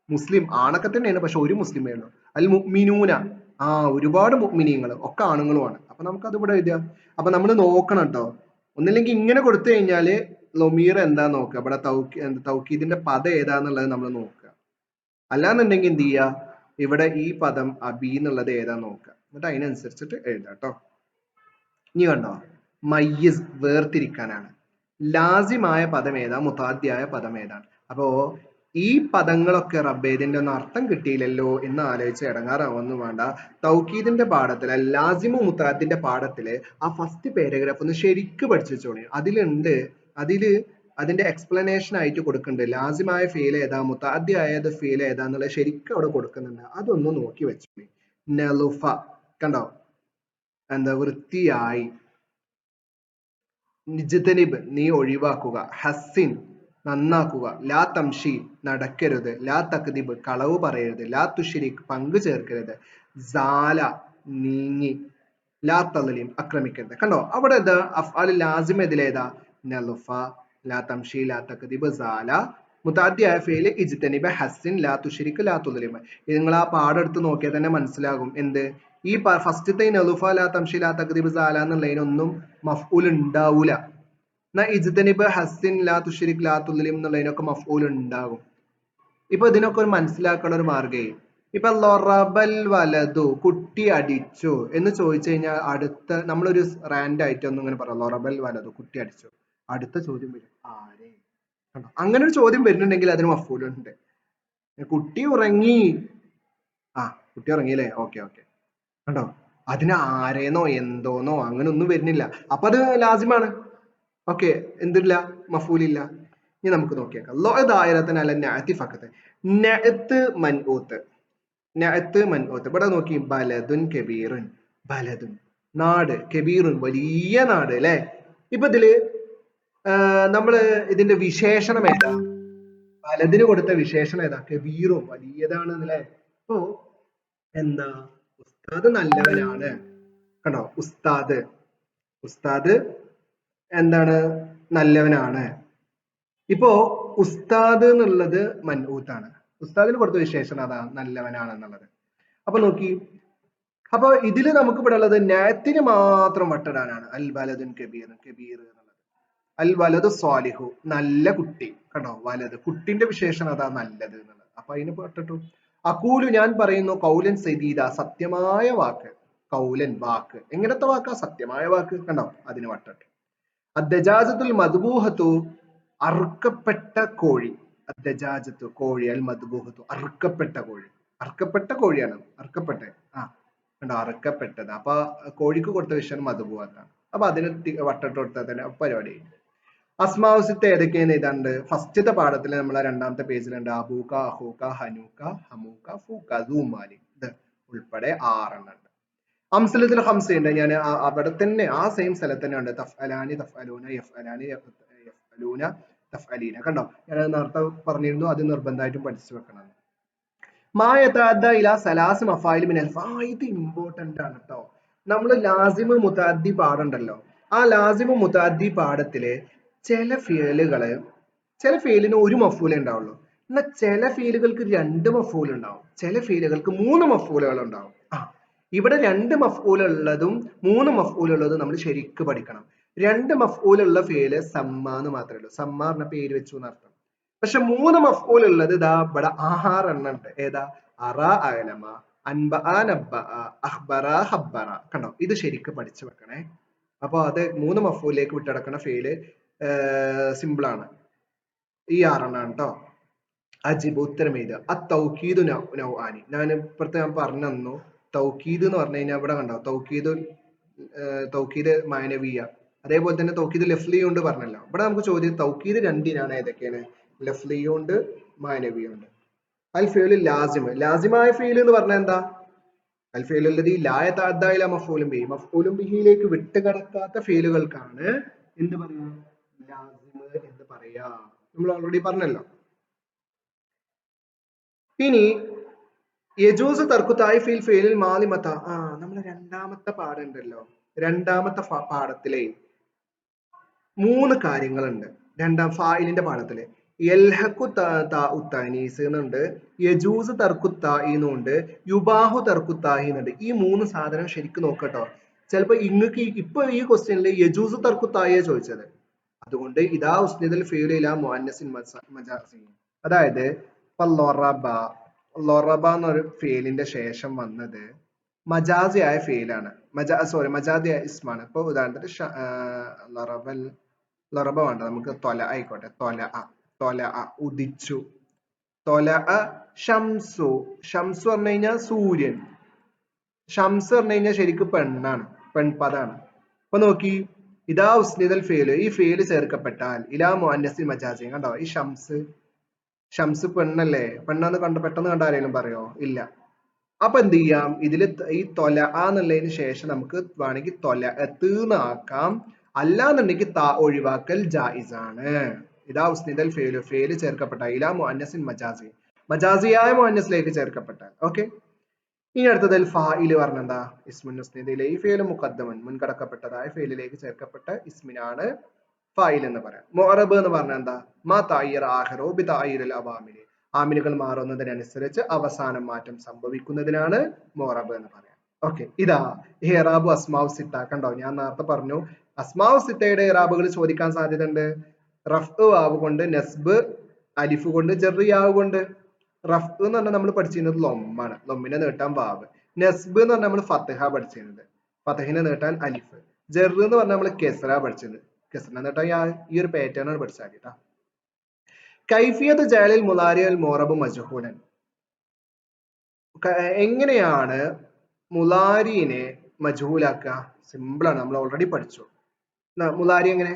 മുസ്ലിം ആണൊക്കെ തന്നെയാണ്, പക്ഷെ ഒരു മുസ്ലിമേ ഉള്ളൂ. അൽ മുഅ്മിനൂന, ഒരുപാട് മുഅ്മിനീങ്ങൾ, ഒക്കെ ആണുങ്ങളുമാണ്. അപ്പൊ നമുക്ക് അത് ഇവിടെ എഴുതാം. അപ്പൊ നമ്മൾ നോക്കണം കേട്ടോ. ഒന്നില്ലെങ്കിൽ ഇങ്ങനെ കൊടുത്തു കഴിഞ്ഞാല് ലൊമീർ എന്താ നോക്കുക, ഇവിടെ തൗക്കീദിന്റെ പദം ഏതാന്നുള്ളത് നമ്മൾ നോക്കുക. അല്ലാന്നുണ്ടെങ്കിൽ എന്ത് ചെയ്യുക, ഇവിടെ ഈ പദം അബി എന്നുള്ളത് ഏതാ നോക്കുക, എന്നിട്ട് അതിനനുസരിച്ചിട്ട് എഴുതാം കേട്ടോ. ഇനി കണ്ടോ, മയ്യിസ് വേർതിരിക്കാനാണ്. ലാസിമായ പദം ഏതാ, മുതാദ്ദിയായ പദം ഏതാണ്? അപ്പോ ഈ പദങ്ങളൊക്കെ റബ്ബേ ഇതിന്റെ ഒന്നും അർത്ഥം കിട്ടിയില്ലല്ലോ എന്ന് ആലോചിച്ച് ഇടങ്ങാറാവൊന്നും വേണ്ട. തൗക്കീദിന്റെ പാഠത്തില്, ലാസിമു മുതാദ്ദിന്റെ പാഠത്തില് ആ ഫസ്റ്റ് പാരഗ്രാഫ് ഒന്ന് ശരിക്ക് പഠിച്ചു വെച്ചോളി. അതില് അതിന്റെ എക്സ്പ്ലനേഷൻ ആയിട്ട് കൊടുക്കുന്നുണ്ട്. ലാസിമായ ഫീൽ ഏതാ, മുതാദ്ദിയായത് ഫീൽ ഏതാന്നുള്ളത് ശരിക്കും അവിടെ കൊടുക്കുന്നുണ്ട്. അതൊന്ന് നോക്കി വെച്ചോളി. നലുഫ കണ്ടോ, എന്താ, വൃത്തിയായി. നിജ്തനിബ്, നീ ഒഴിവാക്കുക. ഹസ്സിൻ, നന്നാക്കുക. ലാ തംഷി, നടക്കരുത്. ലാ തക്ദിബ്, കളവ് പറയരുത്. ലാ തുശ്രിക്, പങ്കു ചേർക്കരുത്. സാല, നീങ്ങി. ലാ തദ്ലിം, ആക്രമിക്കരുത്. കണ്ടോ, അവിടെ ഇത് അഫ്ആൽ ലാസിം ഇതിലേതാ? നലുഫ, ലാ തംഷി, ലാ തക്ദിബ്, സാല. മുതാദ്ദിയായ ഫീൽ ഇജ്തനിബ്, ഹസ്സിൻ, ലാ തുശ്രിക്, ലാ തുദ്ലിം. നിങ്ങൾ ആ പാഠം എടുത്ത് നോക്കിയാൽ തന്നെ മനസ്സിലാകും. എന്ത്, ഈ ഫസ്റ്റത്തെ നലുഫ, ലാ തംഷി, ലാ തക്ദിബ്, സാല എന്നുള്ളതിനൊന്നും മഫ്ഊൽ ഉണ്ടാവൂല. എന്നാ ഇജ്തനിബ്, ഹസ്സിൻ, ലാ തുശ്രിക്, ലാ തുദ്ലിം എന്നുള്ളതിനൊക്കെ മഫ്ഊൽ ഉണ്ടാകും. ഇപ്പൊ ഇതിനൊക്കെ ഒരു മനസ്സിലാക്കണ ഒരു മാർഗേ, ഇപ്പൊ ലൊറബൽ വലതു, കുട്ടി അടിച്ചു എന്ന് ചോദിച്ചു കഴിഞ്ഞാൽ അടുത്ത നമ്മളൊരു റാൻഡ് ആയിട്ട് ഒന്നും ഇങ്ങനെ പറയാം, ലൊറബൽ വലതു, കുട്ടി അടിച്ചു. അടുത്ത ചോദ്യം വരും, ആരെ? കണ്ടോ, അങ്ങനെ ഒരു ചോദ്യം വരുന്നുണ്ടെങ്കിൽ അതിന് മഫ്ഊലുണ്ട്. കുട്ടി ഉറങ്ങി, കുട്ടി ഉറങ്ങിയില്ലേ, ഓക്കെ. കണ്ടോ, അതിന് ആരേന്നോ എന്തോന്നോ അങ്ങനെ ഒന്നും വരുന്നില്ല. അപ്പൊ അത് ലാസിമാണ്. ഓക്കെ, എന്തില്ല, മഫൂലില്ല. ഇനി നമുക്ക് നോക്കിയേക്കാം. ഇവിടെ നോക്കി, ബലദുൻ കബീറുൻ, ബലദുൻ നാട്, കബീറുൻ വലിയ നാട് അല്ലെ. ഇപ്പൊ ഇതില് നമ്മള് ഇതിന്റെ വിശേഷണം ഏതാ? ബലദിന് കൊടുത്ത വിശേഷണം ഏതാ? കബീറും, വലിയതാണ് അല്ലെ. അപ്പോ എന്താ, ഉസ്താദ് നല്ലവനാണ്. കണ്ടോ, ഉസ്താദ് എന്താണ്, നല്ലവനാണ്. ഇപ്പോ ഉസ്താദ് എന്നുള്ളത് മൻഊത്താണ്. ഉസ്താദിന് കൊടുത്ത വിശേഷണം അതാ, നല്ലവനാണ് എന്നുള്ളത്. അപ്പൊ നോക്കി, അപ്പൊ ഇതില് നമുക്ക് ഇവിടെ ഉള്ളത് നാത്തിന് മാത്രം വട്ടിടാനാണ്. അൽ വലദുൻ കബീർ എന്നുള്ളത്. അൽ വലദു സ്വാലിഹു, നല്ല കുട്ടി. കണ്ടോ, വലത് കുട്ടിന്റെ വിശേഷണം അതാ, നല്ലത് എന്നുള്ളത്. അപ്പൊ അതിന് വട്ടിട്ടു. അഖൂലു, ഞാൻ പറയുന്നു. കൗലൻ സദീദ, സത്യമായ വാക്ക്. കൗലൻ, വാക്ക്. എങ്ങനത്തെ വാക്കാ? സത്യമായ വാക്ക്. കണ്ടോ, അതിന് വട്ടിട്ടു. അദ്ദജാജത്തുൽ മദ്ബൂഹത്തു അറുക്കപ്പെട്ട കോഴി. അദ്ദജാജത്തു കോഴി, അൽ മദ്ബൂഹത്തു അറുക്കപ്പെട്ട കോഴി. അറുക്കപ്പെട്ട കോഴിയാണ്, അറുക്കപ്പെട്ട കണ്ടോ, അറുക്കപ്പെട്ടത്. അപ്പൊ കോഴിക്ക് കൊടുത്ത വിഷയം മദ്ബൂഹത്താണ്. അപ്പൊ അതിന് വട്ടട്ട് കൊടുത്താൽ തന്നെ പരിപാടി. അസ്മാവുസിത്ത് ഏതൊക്കെയാണ് എഴുതാണ്ട്? ഫസ്റ്റത്തെ പാഠത്തിൽ നമ്മളെ രണ്ടാമത്തെ പേജിലുണ്ട് അബൂക്ക, അഹൂക്ക, ഹനൂക്ക, ഹമൂക്ക, ഫൂക്ക, ദൂമാലി, ഇത് ഉൾപ്പെടെ 6 ഉണ്ട്. അംസലത്തിൽ ഹംസയുണ്ട്. ഞാൻ അവിടെ തന്നെ ആ സെയിം സ്ഥലത്ത് തന്നെ ഉണ്ട്. തഫ്അലാനി, തഫ്അലൂന, യഫ്അലാനി, യഫ്അലൂന, തഫ്അലീന. കണ്ടോ, ഞാൻ നേരത്തെ പറഞ്ഞിരുന്നു അത് നിർബന്ധമായിട്ടും പഠിച്ചു വെക്കണം. ഇലാ സലാസ് മഫായിൽ മിനൽ ഇത് ഇമ്പോർട്ടന്റ് ആണ് കേട്ടോ. നമ്മൾ ലാസിമ് മുതഅദ്ദി പാടുണ്ടല്ലോ, ആ ലാസിമ് മുതഅദ്ദി പാഠത്തില് ചില ഫീലിന് ഒരു മഫൂലേ ഉണ്ടാവുള്ളൂ. എന്നാൽ ചില ഫീലുകൾക്ക് 2 മഫൂൽ ഉണ്ടാവും, ചില ഫീലുകൾക്ക് 3 മഫൂലുകൾ ഉണ്ടാവും. ഇവിടെ 2 മഫ്ഊൽ ഉള്ളതും 3 മഫ്ഊൽ ഉള്ളതും നമ്മൾ ശരിക്ക് പഠിക്കണം. 2 മഫ്ഊൽ ഉള്ള ഫീല് സമ്മ എന്ന് മാത്രമേ ഉള്ളൂ. സമ്മ പറഞ്ഞ പേര് വെച്ചു എന്നർത്ഥം. പക്ഷെ 3 മഫ്ഊൽ ഉള്ളത് ഇതാ ഇവിടെ 6 എണ്ണം ഉണ്ട്. ഏതാ? അറ, അലമ, അൻബ, നബ്ബ, അഖ്ബറ, ഹബ്ബറ. കണ്ടോ, ഇത് ശരിക്ക് പഠിച്ചു വെക്കണേ. അപ്പൊ അത് 3 മഫ്ഊലിലേക്ക് വിട്ടടക്കണ ഫീല് സിമ്പിൾ ആണ്. ഈ 6 എണ്ണമാണ് കേട്ടോ. അജിബ് ഉത്തരം എഴുതുക. അത്തൗക്കീദു നൗആനി. ഞാൻ ഇപ്പുറത്തെ ഞാൻ പറഞ്ഞു തന്നു. തൗക്കീദ് എന്ന് പറഞ്ഞു കഴിഞ്ഞാൽ ഇവിടെ കണ്ടോ, തൗക്കീദ് മാനവിയ, അതേപോലെ തന്നെ തൗക്കീദ് ലഫ്ലിയുണ്ട് പറഞ്ഞല്ലോ. ഇവിടെ നമുക്ക് ചോദ്യം തൗക്കീദ് 2 ഏതൊക്കെയാണ്? ലഫ്ലിയുണ്ട്, മാനവിയുണ്ട്. അൽ ഫീലു ലാസിമ്, ലാസിമായ ഫീൽ എന്ന് പറഞ്ഞാൽ എന്താ? അൽ ഫീലു അല്ലദീ ലാ യതഅദ്ദാ ഇലാ മഫ്ഊലിൻ ബിഹി, മഫ്ഊലുൻ ബിഹിയിലേക്ക് വിട്ടുകടക്കാത്ത ഫീലുകൾക്കാണ് എന്ത് പറയാ? ലാസിമ് എന്ന് പറയാ. നമ്മൾ ഓൾറെഡി പറഞ്ഞല്ലോ. ഇനി യജൂസ് തർക്കു തായിഫിൽ ഫീലിൽ മാലിമത്ത. നമ്മളെ രണ്ടാമത്തെ പാഠമുണ്ടല്ലോ, രണ്ടാമത്തെ പാഠത്തിലെ 3 കാര്യങ്ങളുണ്ട്. രണ്ടാം ഫായിലിന്റെ പാഠത്തില് യൽഹഖു താഉത്താനീസ് എന്നുണ്ട്, യജൂസ് തർക്കു തായിന്നുണ്ട്, യുബാഹു തർക്കു താഹി എന്നുണ്ട്. ഈ 3 സാധനം ശരിക്കും നോക്കട്ടോ. ചിലപ്പോ ഇങ്ങക്ക് ഇപ്പൊ ഈ ക്വസ്റ്റ്യനിൽ യജൂസ് തർക്കു തായിയെ ചോദിച്ചത്. അതുകൊണ്ട് ഇതാ ഉസ്നിദൽ ഫീൽ ഇലാ മുഅന്നസിൻ മജാസി. അതായത് ലൊറബ എന്നൊരു ഫീലിന്റെ ശേഷം വന്നത് മജാസിയായ ഫീലാണ്. മജാസിയായ ഇസ്മാണ്. ഇപ്പൊ ഉദാഹരണത്തിന് ലൊറബ വേണ്ട, നമുക്ക് തൊല ആയിക്കോട്ടെ. തൊല ഉദിച്ചു. തൊല ഷംസു. ഷംസു പറഞ്ഞു കഴിഞ്ഞാൽ സൂര്യൻ. ഷംസ് പറഞ്ഞു കഴിഞ്ഞാൽ ശരിക്കും പെണ്ണാണ്, പെൺപദാണ്. അപ്പൊ നോക്കി, ഇതാ ഉസ്നിദൽ ഫീല്, ഈ ഫീല് ചേർക്കപ്പെട്ടാൽ ഇലാ മുഅന്നസിൻ മജാസി. കണ്ടോ, ഈ ഷംസ് പെണ്ണല്ലേ? പെണ്ണെന്ന് പെട്ടെന്ന് കണ്ട ആരെങ്കിലും പറയോ? ഇല്ല. അപ്പൊ എന്ത് ചെയ്യാം, ഇതില് ഈ തൊല എന്നുള്ളതിന് ശേഷം നമുക്ക് വേണമെങ്കിൽ തൊല എന്നാക്കാം, അല്ലാന്നുണ്ടെങ്കിൽ താ ഒഴിവാക്കൽ ജായിസാണ്. ഇതാ ഉസ്നിദൽ ഫേല് ചേർക്കപ്പെട്ട ഇലാ മുഅന്നസിൻ മജാസി, മജാസിയായ മുഅന്നസിലേക്ക് ചേർക്കപ്പെട്ടാൽ. ഓക്കെ. ഇനി അടുത്തതിൽ ഫായില് പറഞ്ഞെന്താ? ഇസ്മുൻ ഉസ്നിദിലെ ഈ ഫേല് മുഖദ്ദമൻ, മുൻകടക്കപ്പെട്ടതായ ഫേലിലേക്ക് ചേർക്കപ്പെട്ട ഇസ്മിനാണ് ഫായിൽ എന്ന് പറയാം. മുഅറബ് എന്ന് പറഞ്ഞാൽ എന്താ? മാ തഅയ്യറ ആഖിറു ബി തഅയ്യിറിൽ അവാമിൽ, ആമിലുകൾ മാറുന്നതിനനുസരിച്ച് അവസാനം മാറ്റം സംഭവിക്കുന്നതിനാണ് മുഅറബ് എന്ന് പറയാം. ഓക്കെ. ഇതാ ഇറാബു അസ്മാഉ സിത്ത. കണ്ടോ, ഞാൻ നേരത്തെ പറഞ്ഞു അസ്മാഉ സിത്തയുടെ ഇറാബുകൾ ചോദിക്കാൻ സാധ്യതയുണ്ട്. റഫ്ഉ വാവ് കൊണ്ട്, നസ്ബ് അലിഫ് കൊണ്ട്, ജർ യാവ് കൊണ്ട്. റഫ്ഉ എന്ന് പറഞ്ഞാൽ നമ്മൾ പഠിച്ചിരുന്നത് ലൊമ്മാണ്, ലൊമ്മിനെ നീട്ടാൻ വാവ്. നസ്ബ് എന്ന് പറഞ്ഞാൽ നമ്മൾ ഫതഹ പഠിച്ചിരുന്നത്, ഫതഹിനെ നീട്ടാൻ അലിഫ്. ജർ എന്ന് പറഞ്ഞാൽ നമ്മൾ കെസ്റ പഠിച്ചത്, കെസ്റിനെ നീട്ടാൻ ഈ ഒരു പാറ്റേൺ ആണ് പഠിച്ചാൽ കേട്ടോ. കൈഫിയത്ത് ജഅലിൽ മുളാരി അൽ മുഅറബ് മജ്ഹൂലൻ. എങ്ങനെയാണ് മുളാരിനെ മജ്ഹൂലാക്കുക? സിമ്പിൾ ആണ്, നമ്മൾ ഓൾറെഡി പഠിച്ചു. മുളാരി എങ്ങനെ?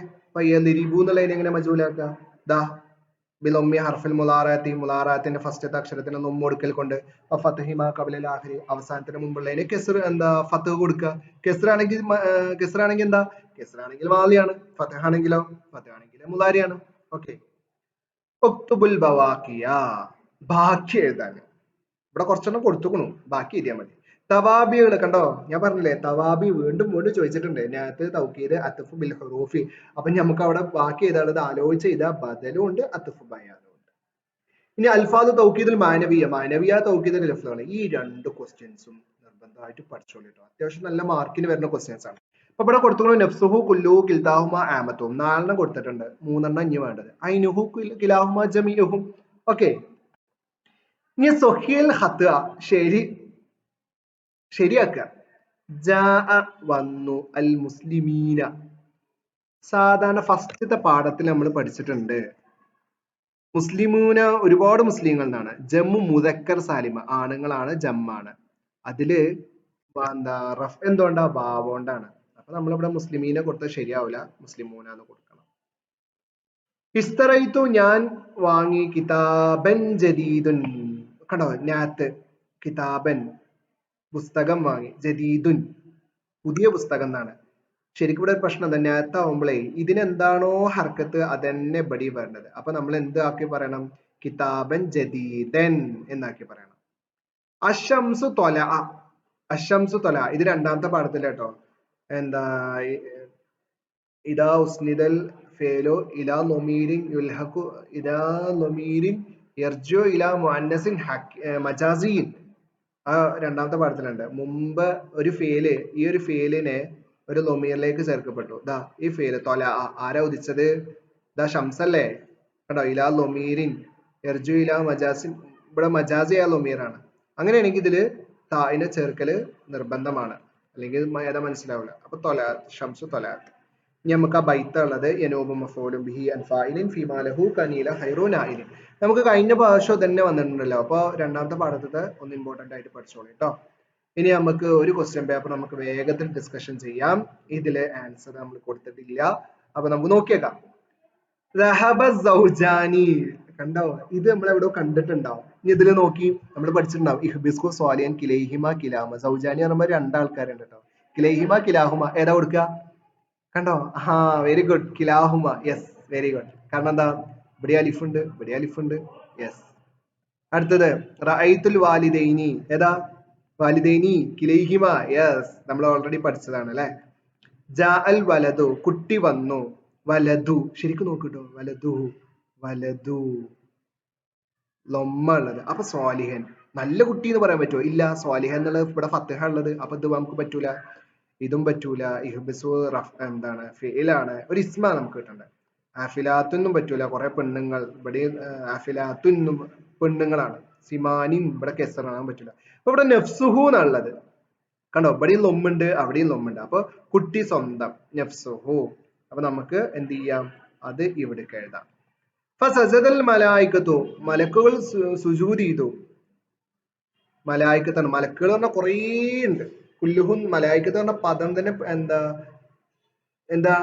യദ്രിബു എന്നുള്ളതിനെ എങ്ങനെ മജ്ഹൂലാക്കുക? ദാ ബിലൊമ്മി ഹർഫിൽ മുളാറാത്തി, മുളാറാത്തിന്റെ ഫസ്റ്റത്തെ അക്ഷരത്തിന് ഒന്നും കൊടുക്കൽ കൊണ്ട്, ഫത്ഹിമ ഖബലൽ ആഖിരി, അവസാനത്തിന് മുമ്പുള്ളതിന് കെസ്ർ എന്താ ഫത്ഹ് കൊടുക്കുക. കെസ്റാണെങ്കിൽ എന്താ? കെസ്റാണെങ്കിൽ മാലിയാണ്, ഫത്ഹ് ആണെങ്കിലോ? ഫത്ഹ് ആണെങ്കിൽ മുളാരിയാണ്. ഓക്കെ. ഒക്തുബുൽ ബവാഖിയ, ബാക്കി എഴുതാൻ ഇവിടെ കുറച്ചെണ്ണം കൊടുത്തുക്കണു, ബാക്കി എഴുതിയാൽ മതി. തവാബികൾ കണ്ടോ, ഞാൻ പറഞ്ഞില്ലേ തവാബി വീണ്ടും ചോദിച്ചിട്ടുണ്ട്. നേരത്തെ തൗക്കീദ് അത്ഫ് ബിൽ ഹുറൂഫി. അപ്പൊ നമുക്ക് അവിടെ ബാക്കി എഴുതാനുള്ളത് ആലോചിച്ച് എഴുതാ, ബദലും ഉണ്ട്, അത്ഫ് ബയാനും ഉണ്ട്. ഇനി അൽഫാദ് തൗക്കീദുൽ മാനവിയ തൗക്കീദുൽ ലഫ്ലാണ്. ഈ 2 ക്വസ്റ്റ്യൻസും നിർബന്ധമായിട്ട് പഠിച്ചോളൂ കേട്ടോ. അത്യാവശ്യം നല്ല മാർക്കിന് വരുന്ന ക്വസ്റ്റ്യൻസ് ആണ്. അപ്പൊ ഇവിടെ കൊടുത്തു നഫ്സുഹു കുല്ലു കിൽതാഹുമ ആമത്തും, 4 കൊടുത്തിട്ടുണ്ട്, 3 ഇനി വേണ്ടത്. ഐനുഹു കിലാഹുമ ജമീഉഹും. ഓക്കെ. ഇനി സൊഹീൽ ഹത്അ, ശരിയാക്കുക. ജാഅ വന്നു, അൽ മുസ്ലിമീന സാധാരണ ഫസ്റ്റത്തെ പാഠത്തിൽ നമ്മൾ പഠിച്ചിട്ടുണ്ട് മുസ്ലിമൂന ഒരുപാട് മുസ്ലിങ്ങൾ എന്നാണ്. ജമ്മു മുദക്കർ സാലിമ ആണുങ്ങളാണ്, ജമ്മാണ്. അതില് എന്താ റഫ് എന്തുകൊണ്ടാ? ഭാവോണ്ടാണ്. അപ്പൊ നമ്മളിവിടെ മുസ്ലിമീനെ കൊടുത്താൽ ശരിയാവില്ല, മുസ്ലിമൂന എന്ന് കൊടുക്കണം. ഇസ്തറൈത്തു ഞാൻ വാങ്ങി കിതാബൻ ജദീദുൻ. കണ്ടോ നാത്ത്, കിതാബൻ പുസ്തകം വാങ്ങി, ജദീദുൻ പുതിയ പുസ്തകം എന്നാണ്. ശരിക്കും ഇവിടെ ഒരു പ്രശ്നം എന്താ? നാത്താവുമ്പോഴേ ഇതിനെന്താണോ ഹർക്കത്ത് അതന്നെ ബടി വരേണ്ടത്. അപ്പൊ നമ്മൾ എന്ത് ആക്കി പറയണം? കിതാബൻ ജദീദൻ എന്നാക്കി പറയണം. അശംസു തൊല, അശംസു തൊല ഇത് രണ്ടാമത്തെ പാഠത്തില് കേട്ടോ. എന്താ ഇതാ ഉസ്നിദൽ ഫേലോ ഇലാ ലൊമീരിൻ യുൽഹഖു ഇലാ ലൊമീരിൻ യർജു ഇലാ മുഅന്നസിൻ മജാസിയിൻ. ആ രണ്ടാമത്തെ പാഠത്തിലുണ്ട്. മുമ്പ് ഒരു ഫേല്, ഈ ഒരു ഫേലിനെ ഒരു ലൊമീറിലേക്ക് ചേർക്കപ്പെട്ടു. ദാ ഈ ഫേല് തൊല, ആരാ ഉദിച്ചത്? ദാ ഷംസല്ലേ? കണ്ടോ? ഇലാ ലൊമീരിൻ യർജു ഇലാ മജാസിൻ, ഇവിടെ മജാസിയ ലൊമീറാണ്. അങ്ങനെയാണെങ്കിൽ ഇതില് തായിനെ ചേർക്കല് നിർബന്ധമാണ്, അല്ലെങ്കിൽ ഏതാ മനസ്സിലാവില്ല. അപ്പൊ തൊലാത്ത്, ഷംസു തൊലാത്ത്. ഇനി നമുക്ക് ആ ബൈത്ത ഉള്ളത് യനൂബു മഫൂലും ബിഹി അൻ ഫായിലിൻ ഫീമാ ലഹു കനീല ഖൈറു നായിലിൻ. നമുക്ക് കഴിഞ്ഞ പ്രാവശ്യം തന്നെ വന്നിട്ടുണ്ടല്ലോ. അപ്പൊ രണ്ടാമത്തെ പാഠത്തെ ഒന്ന് ഇമ്പോർട്ടന്റ് ആയിട്ട് പഠിച്ചോളൂ കേട്ടോ. ഇനി നമുക്ക് ഒരു ക്വസ്റ്റ്യൻ പേപ്പർ നമുക്ക് വേഗത്തിൽ ഡിസ്കഷൻ ചെയ്യാം. ഇതിലെ ആൻസർ നമ്മൾ കൊടുത്തിട്ടില്ല, അപ്പൊ നമുക്ക് നോക്കിയേക്കാം. കണ്ടോ? ഇത് നമ്മൾ എവിടെ കണ്ടിട്ടുണ്ടാവും. ഇനി ഇതിൽ നോക്കി നമ്മൾ പഠിച്ചിട്ടുണ്ടാവും. ഇഹ്ബിസ്കു സ്വാലിയൻ കിലൈഹിമ കിലാമ. സൗജാനി പറയുമ്പോൾ രണ്ടാൾക്കാരുണ്ട് കേട്ടോ. കിലൈഹിമ കിലാഹുമ ഏതാ കൊടുക്കുക? കണ്ടോ? വെരി ഗുഡ്, കിലാഹുമ. Yes, very good. കാരണം എന്താ? ഇവിടെ അലിഫുണ്ട്, ഇവിടെ അലിഫുണ്ട്. യെസ്. അടുത്തത് റഅയ്തുൽ വാലിദൈനി ഏതാ? വാലിദൈനി കിലൈഹിമ. യെസ്, നമ്മൾ ഓൾറെഡി പഠിച്ചതാണ് അല്ലെ. ജാ അൽ വലതു കുട്ടി വന്നു. വലതു ശരിക്കും നോക്കിട്ടോ. വലതു, വലതു ലൊമ്മ ഉള്ളത്. അപ്പൊ സ്വാലിഹൻ നല്ല കുട്ടി എന്ന് പറയാൻ പറ്റുമോ? ഇല്ല. സ്വാലിഹൻ എന്നുള്ളത് ഇവിടെ ഫത്തഹ ഉള്ളത്, അപ്പൊ ഇത് നമുക്ക് പറ്റൂല, ഇതും പറ്റൂല. ഇഹ്ബിസു എന്താണ്? ഫിഇലാണ്, ഒരു ഇസ്മ നമുക്ക് കിട്ടണ്ടേ. ആഫിലാത്തുന്നും പറ്റൂല, കുറെ പെണ്ണുങ്ങൾ. ഇവിടെ ആഫിലാത്തുന്നും പെണ്ണുങ്ങളാണ്. സിമാനിൻ ഇവിടെ കെസറാൻ പറ്റൂല. അപ്പൊ ഇവിടെ നഫ്സുഹു എന്നുള്ളത് കണ്ടോ? ഇവിടെയും ലൊമ്മുണ്ട്, അവിടെയും ലൊമ്മുണ്ട്. അപ്പൊ കുട്ടി സ്വന്തം, നഫ്സുഹു. അപ്പൊ നമുക്ക് എന്ത് ചെയ്യാം? അത് ഇവിടേക്ക് എഴുതാം. ഫസജദൽ മലായികത്തു മലക്കുകൾ സുജൂദ് ചെയ്തു. മലായികത്താണ്, മലക്കുകൾ പറഞ്ഞാൽ കുറേ ഉണ്ട്. കുല്ലുഹുൻ മലായികത്ത് പറഞ്ഞ പദം തന്നെ എന്താ എന്താ?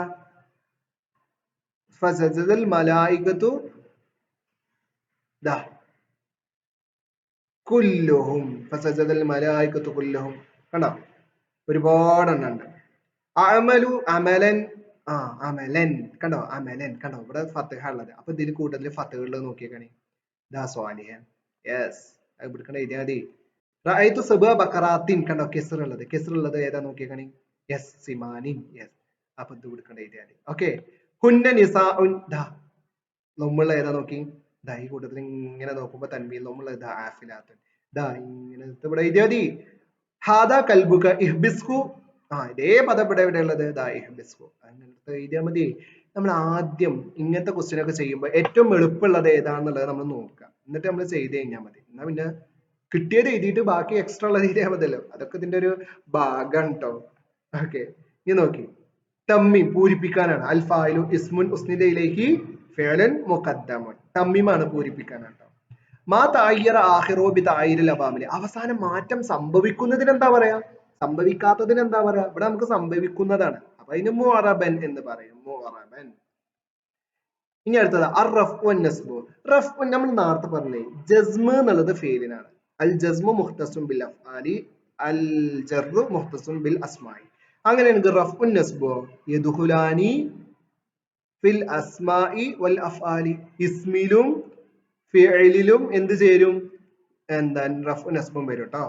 ഫസജദൽ മലായികത്തു ദാ കുല്ലുഹും. ഫസജദൽ മലായികത്തു കുല്ലുഹും. കണ്ടോ? ഒരുപാടെണ്ണം ഉണ്ട്. അമലു അമലൻ, അമലൻ കണ്ടോ? അമലൻ കണ്ടോ? ഇവിടെ ഫത്തഹ ഉള്ളത്. അപ്പൊ ഇതിന് കൂടുതൽ ഫത്തഹുള്ളത് നോക്കിയേക്കണേ. ദാ സ്വാലിഹൻ. യെസ്, അത് എടുക്കണ എഴുതിയാൽ മതി. റഅയ്തു സബഅ ബഖറാത്തിൻ കണ്ടോ? കെസ്ർ ഉള്ളത്, കെസ്ർ ഉള്ളത് ഏതാ നോക്കിയേക്കണേ. യെസ്, സിമാനിൻ. യെസ്, അപ്പൊ ഇത് എടുക്കണ എഴുതിയാൽ മതി. ഓക്കെ. ഹുന്ന നിസാഉൻ ദാ നമ്മളുള്ള ഏതാ നോക്കി. ദാ ഈ കൂട്ടത്തിൽ ഇങ്ങനെ നോക്കുമ്പോ തൻവീൻ നമ്മളുള്ള ദാ ആഫിലാത്തുൻ. ദാ ഇങ്ങനെ ഇവിടെ എഴുതിയാൽ മതി. ഹാദാ കൽബുക ഇഹ്ബിസ്കു. ഇതേ പദം ഇവിടെ എവിടെ ഉള്ളത്? ദാ ഇഹ്ബിസ്കു. അങ്ങനത്തെ എഴുതിയാൽ മതി. നമ്മൾ ആദ്യം ഇങ്ങനത്തെ ക്വസ്റ്റ്യൻ ഒക്കെ ചെയ്യുമ്പോൾ ഏറ്റവും എളുപ്പമുള്ളത് ഏതാണെന്നുള്ളത് നമ്മൾ നോക്കുക, എന്നിട്ട് നമ്മൾ ചെയ്ത് കഴിഞ്ഞാൽ മതി. എന്നാ പിന്നെ കിട്ടിയത് എഴുതിയിട്ട് ബാക്കി എക്സ്ട്രാ ഉള്ളത് എഴുതിയാൽ മതിയല്ലോ. അതൊക്കെ ഇതിന്റെ ഒരു ഭാഗം കേട്ടോ. ഓക്കെ, ഇനി നോക്കി. തമ്മീം പൂരിപ്പിക്കാനാണ്. അൽ ഫായിലു ഇസ്മുൻ ഉസ്നിദയിലേക്ക് ഫിഅലുൻ മുഖദ്ദമുൻ. തമ്മീമാണ് പൂരിപ്പിക്കാനാണ്. മാ തായ്യറ ആഖിറു ബി തായ്യിരിൽ അവാമിൽ. അവസാനം മാറ്റം സംഭവിക്കുന്നതിന് എന്താ പറയാ? സംഭവിക്കാത്തതിന് എന്താ പറയാ? ഇവിടെ നമുക്ക് സംഭവിക്കുന്നതാണ്, അപ്പൊ അതിന് മുഅറബൻ എന്ന് പറയും. മുഅറബൻ. ഇനി അടുത്തത് അർ റഫ്ഉ വൻ നസ്ബു. റഫ്ഉ നമ്മൾ നേരത്തെ പറഞ്ഞേ ജസ്മ എന്നുള്ളത് ഫെയിലിനാണ്. അൽ ജസ്മു മുഖ്തസുൻ ബിൽ അഫ്ആലി, അൽ ജർറു മുഖ്തസുൻ ബിൽ അസ്മായി. അങ്ങനെയാണെങ്കിൽ റഫ്ഉ നസ്ബു യദ്ഖുലാനി ഫിൽ അസ്മായി വൽ അഫ്ആലി. ഇസ്മിലും ഫിഇലിലും എന്ത് ചേരും? എന്താ? റഫ്ഉ നസ്ബും വരും ട്ടോ.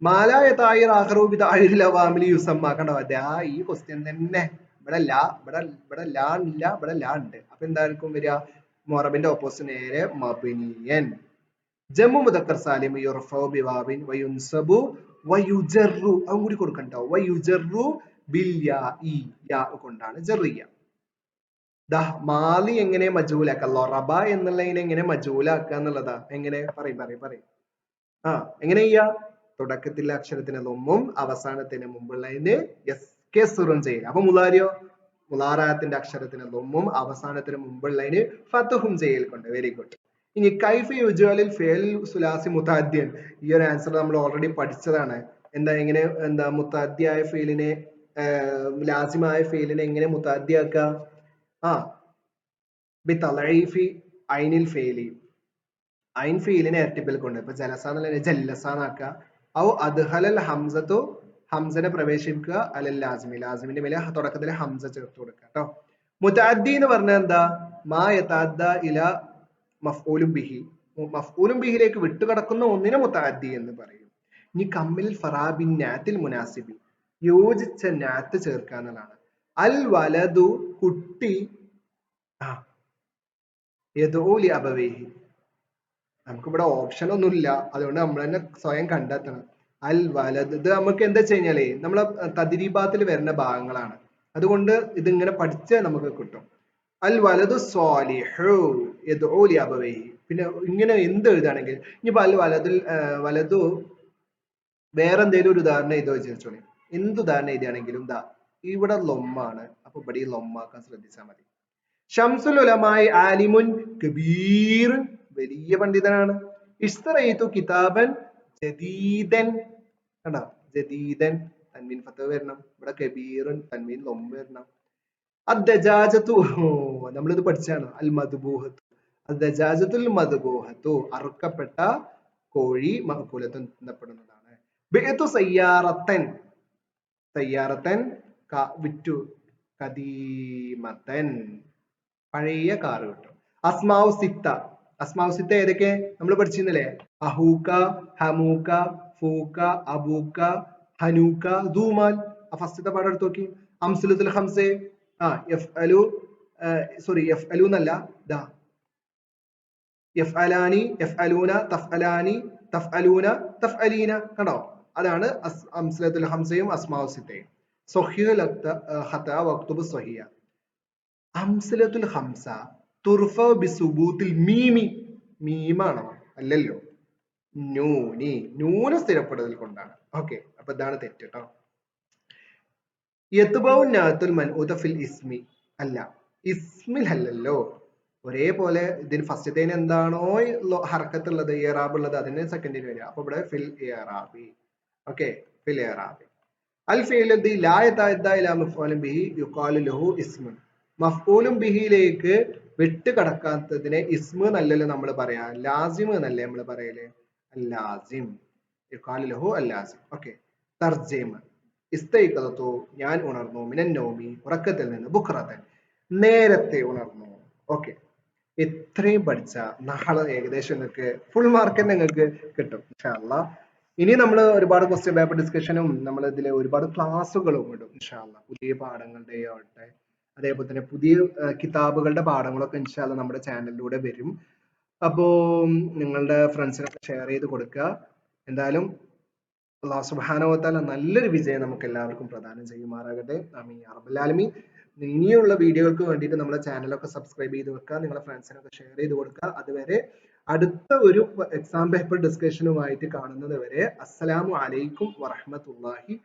മാലായ തായിർ ആഖിറു ബി തായിരിൽ അവാമിലി യുസമ്മ. കണ്ടോ? അതാ ഈ ക്വസ്റ്റ്യൻ തന്നെ. ഇവിടെ ലാ, ഇവിടെ ലാ ഇല്ല, ഇവിടെ ലാ ഉണ്ട്. അപ്പൊ എന്തായിരിക്കും വരിക? മുഅറബിന്റെ ഓപ്പോസിറ്റ് നേരെ മബ്നിയൻ. ജമ്മു മുദക്കർ സാലിം യുർഫഉ ബിവാവിൻ വയുൻസബു വയുജറു. അതും കൂടി കൊടുക്കണം ട്ടോ. വയുജറു ബിൽ യാഇ. യാ കൊണ്ടാണ് ജറിയ. ദാ മാലി എങ്ങനെ മജൂലാക്ക? ലൊറബ എന്നുള്ളതിനെ എങ്ങനെ മജൂലാക്കുക എന്നുള്ളതാ. എങ്ങനെ? പറയും. എങ്ങനെ ചെയ്യാ? തുടക്കത്തിലെ അക്ഷരത്തിന് ലൊമ്മും അവസാനത്തിന് മുമ്പുള്ളതിന് കെസ്റും ചെയ്യുക. അപ്പൊ മുലാരിയോ മുലാറാത്തിന്റെ അക്ഷരത്തിന് ലൊമ്മും അവസാനത്തിന് മുമ്പുള്ളതിന് ഫത്തുഹും ചെയ്യൽ കൊണ്ട്. Very good. ഇനി കൈഫ യുജ്വലിൽ ഫേൽ സുലാസി മുതാദ്യൻ. ഈ ഒരു ആൻസർ നമ്മൾ ഓൾറെഡി പഠിച്ചതാണ്. എങ്ങനെ മുതാദ്യായ ഫെയിലിനെ ലാസിമായ ഫെയിലിനെ എങ്ങനെ മുതാദ്യാക്കുക? ബിതളഈഫി ഐനിൽ ഫെയിലി. ഐൻ ഫെയിലിനെ ഇരട്ടിപ്പിൽ കൊണ്ട്. ഇപ്പൊ ജലസ എന്നുള്ള ജല്ലസ എന്നാക്കുക. ഔ അദ്ഹലൽ ഹംസത്തു, ഹംസനെ പ്രവേശിപ്പിക്കുക അലൽ ലാസിമി, ലാസിമിന്റെ മേലെ തുടക്കത്തിൽ ഹംസ ചേർത്ത് കൊടുക്കുക കേട്ടോ. മുതഅദ്ദി എന്ന് പറഞ്ഞാൽ എന്താ? മാ യതഅദ്ദ ഇല മഫ്ഊലും ബിഹി, മഫ്ഊലും ബിഹിയിലേക്ക് വിട്ടുകിടക്കുന്ന ഒന്നിനെ മുതഅദ്ദി എന്ന് പറയും. ഇനി കമ്മിൽ ഫറാബിൻ നാത്തിൽ മുനാസിബി, യോജിച്ച നാത്ത് ചേർക്കുക എന്നുള്ളതാണ്. അൽ വലതു കുട്ടി, യദ്ഉ ലി അബവൈഹി. നമുക്കിവിടെ ഓപ്ഷൻ ഒന്നുമില്ല, അതുകൊണ്ട് നമ്മൾ തന്നെ സ്വയം കണ്ടെത്തണം. അൽ വലത്, ഇത് നമുക്ക് എന്താ വെച്ച് കഴിഞ്ഞാലേ നമ്മളെ തദ്രീബാത്തിൽ വരുന്ന ഭാഗങ്ങളാണ്, അതുകൊണ്ട് ഇതിങ്ങനെ പഠിച്ചാൽ നമുക്ക് കിട്ടും. അൽ വലതു സ്വാലിഹു യദ്ഉ ലി അബവൈഹി. പിന്നെ ഇങ്ങനെ എന്ത് എഴുതാണെങ്കിൽ ഇനിയിപ്പോ അൽ വലതു വേറെ എന്തെങ്കിലും ഒരു ഉദാഹരണം എഴുതി വെച്ചോളി. എന്ത് ഉദാഹരണം എഴുതിയാണെങ്കിലും ദാ ഇവിടെ ലൊമ്മാണ്, അപ്പൊ ഇവിടെ ഈ ലൊമ്മാക്കാൻ ശ്രദ്ധിച്ചാൽ മതി. ഷംസുൽ ഉലമായി ആലിമുൻ കബീർ, വലിയ പണ്ഡിതനാണ്. ഇഷ്തറൈതു കിതാബൻ ജദീദൻ, കണ്ടോ ജദീദൻ തൻവീൻ ഫതഹ് വരണം, ഇവിടെ കബീറുൻ തൻവീൻ ലൊമ്മ വരണം. അദ്ദജാജത്തു, നമ്മളിത് പഠിച്ചാണ്. അൽ മദ്ബൂഹത്തു, അദ്ദജാജത്തുൽ മദ്ബൂഹത്തു, അറുക്കപ്പെട്ട കോഴി മഅ്കൂലത്തുൻ തിന്നപ്പെടുന്നതാണ്. ബിഅതു സയ്യാറത്തൻ, സയ്യാറത്തൻ വിറ്റു, ഖദീമത്തൻ പഴയ കാറ് കിട്ടും. അസ്മാഉ സിത്ത, അസ്മാഉ സിത്ത ഏതൊക്കെ നമ്മൾ പഠിച്ചിരുന്നില്ലേ? അഹൂക്ക, ഹമൂക്ക, ഫൂക്ക, അബൂക്ക, ഹനൂക്ക, ദൂമാൻ. ഫസ്റ്റത്തെ പാഠം എടുത്ത് നോക്കി. അംസുലത്തുൽ ഖംസെ, യഫ്അലു, സോറി യഫ്അലു എന്നല്ല, ദാ യഫ്അലാനി, യഫ്അലൂന, തഫ്അലാനി, തഫ്അലൂന, തഫ്അലീന, കണ്ടോ? അതാണ് അംസുലത്തുൽ ഖംസയും അസ്മാഉ സിത്തയും. സ്വഹീഹുൽ ഖത വക്തുബു സ്വഹിയ. അംസലത്തുൽ ഹംസ തുർഫ ബിസുബൂത്തിൽ മീമി, മീമാണോ? അല്ലല്ലോ, നൂനി, നൂന് സ്ഥിരപ്പെടുതൽ കൊണ്ടാണ്. ഓക്കെ, അപ്പൊ ഇതാണ് തെറ്റ് കേട്ടോ. യത്ബഉ നാത്തുൽ മൻഊത ഫിൽ ഇസ്മി, അല്ല ഇസ്മിൽ അല്ലല്ലോ. ഒരേപോലെ ഇതിന് ഫസ്റ്റത്തേന് എന്താണോ ഹർക്കത്ത് ഉള്ളത്, ഇറാബ് ഉള്ളത്, അതിന് സെക്കൻഡിന് വരിക. അപ്പൊ ഇവിടെ ഫിൽ ഇറാബി. ഓക്കെ, ഫിൽ ഇറാബി. അൽ ഫീൽ ലാ യതഅദ്ദ ഇലാ മഫ്ഊലിൻ ബിഹി യുഖാലു ലഹു ഇസ്മുൻ. മഫ്ഊലും ബിഹിയിലേക്ക് വിട്ട് കടക്കാത്തതിനെ ഇസ്മ എന്നല്ലല്ലോ നമ്മൾ പറയാ, ലാസിം എന്നല്ലേ നമ്മൾ പറയല്? ലാസിം, യുഖാലു ലഹു അല്ലാസിം. ഓക്കെ, തർജീമ. ഇസ്തൈഖദതു, ഞാൻ ഉണർന്നു, മിനൻ നൗമി, ഉറക്കത്തിൽ നിന്ന്, ബുക്റതൻ, നേരത്തെ ഉണർന്നു. ഓക്കെ, ഇത്രയും പഠിച്ച നാളെ ഏകദേശം നിങ്ങൾക്ക് ഫുൾ മാർക്ക് നിങ്ങൾക്ക് കിട്ടും ഇൻഷാ അല്ലാഹ്. ഇനി നമ്മൾ ഒരുപാട് ക്വസ്റ്റ്യൻ പേപ്പർ ഡിസ്കഷനും നമ്മൾ ഇതിലെ ഒരുപാട് ക്ലാസ്സുകളും ഇടും ഇൻഷാ അല്ലാഹ്. പുതിയ പാഠങ്ങളുടെ ആവട്ടെ, അതേപോലെ തന്നെ പുതിയ കിതാബുകളുടെ പാഠങ്ങളൊക്കെ ഇൻഷാ അല്ലാഹ് നമ്മുടെ ചാനലിലൂടെ വരും. അപ്പോ നിങ്ങളുടെ ഫ്രണ്ട്സിനൊക്കെ ഷെയർ ചെയ്ത് കൊടുക്കുക. എന്തായാലും അല്ലാഹു സുബ്ഹാനഹു വ തആല നല്ലൊരു വിജയം നമുക്ക് എല്ലാവർക്കും പ്രദാനം ചെയ്യുമാറാകട്ടെ. ആമീൻ യാ റബ്ബൽ ആലമീൻ. ഇനിയുള്ള വീഡിയോകൾക്ക് വേണ്ടിയിട്ട് നമ്മുടെ ചാനലൊക്കെ സബ്സ്ക്രൈബ് ചെയ്ത് വെക്കുക, നിങ്ങളുടെ ഫ്രണ്ട്സിനൊക്കെ ഷെയർ ചെയ്ത് കൊടുക്കുക. അതുവരെ അടുത്ത ഒരു എക്സാം പേപ്പർ ഡിസ്കഷനുമായിട്ട് കാണുന്നത് വരെ അസ്സലാമു അലൈക്കും വറഹ്മത്തുള്ളാഹി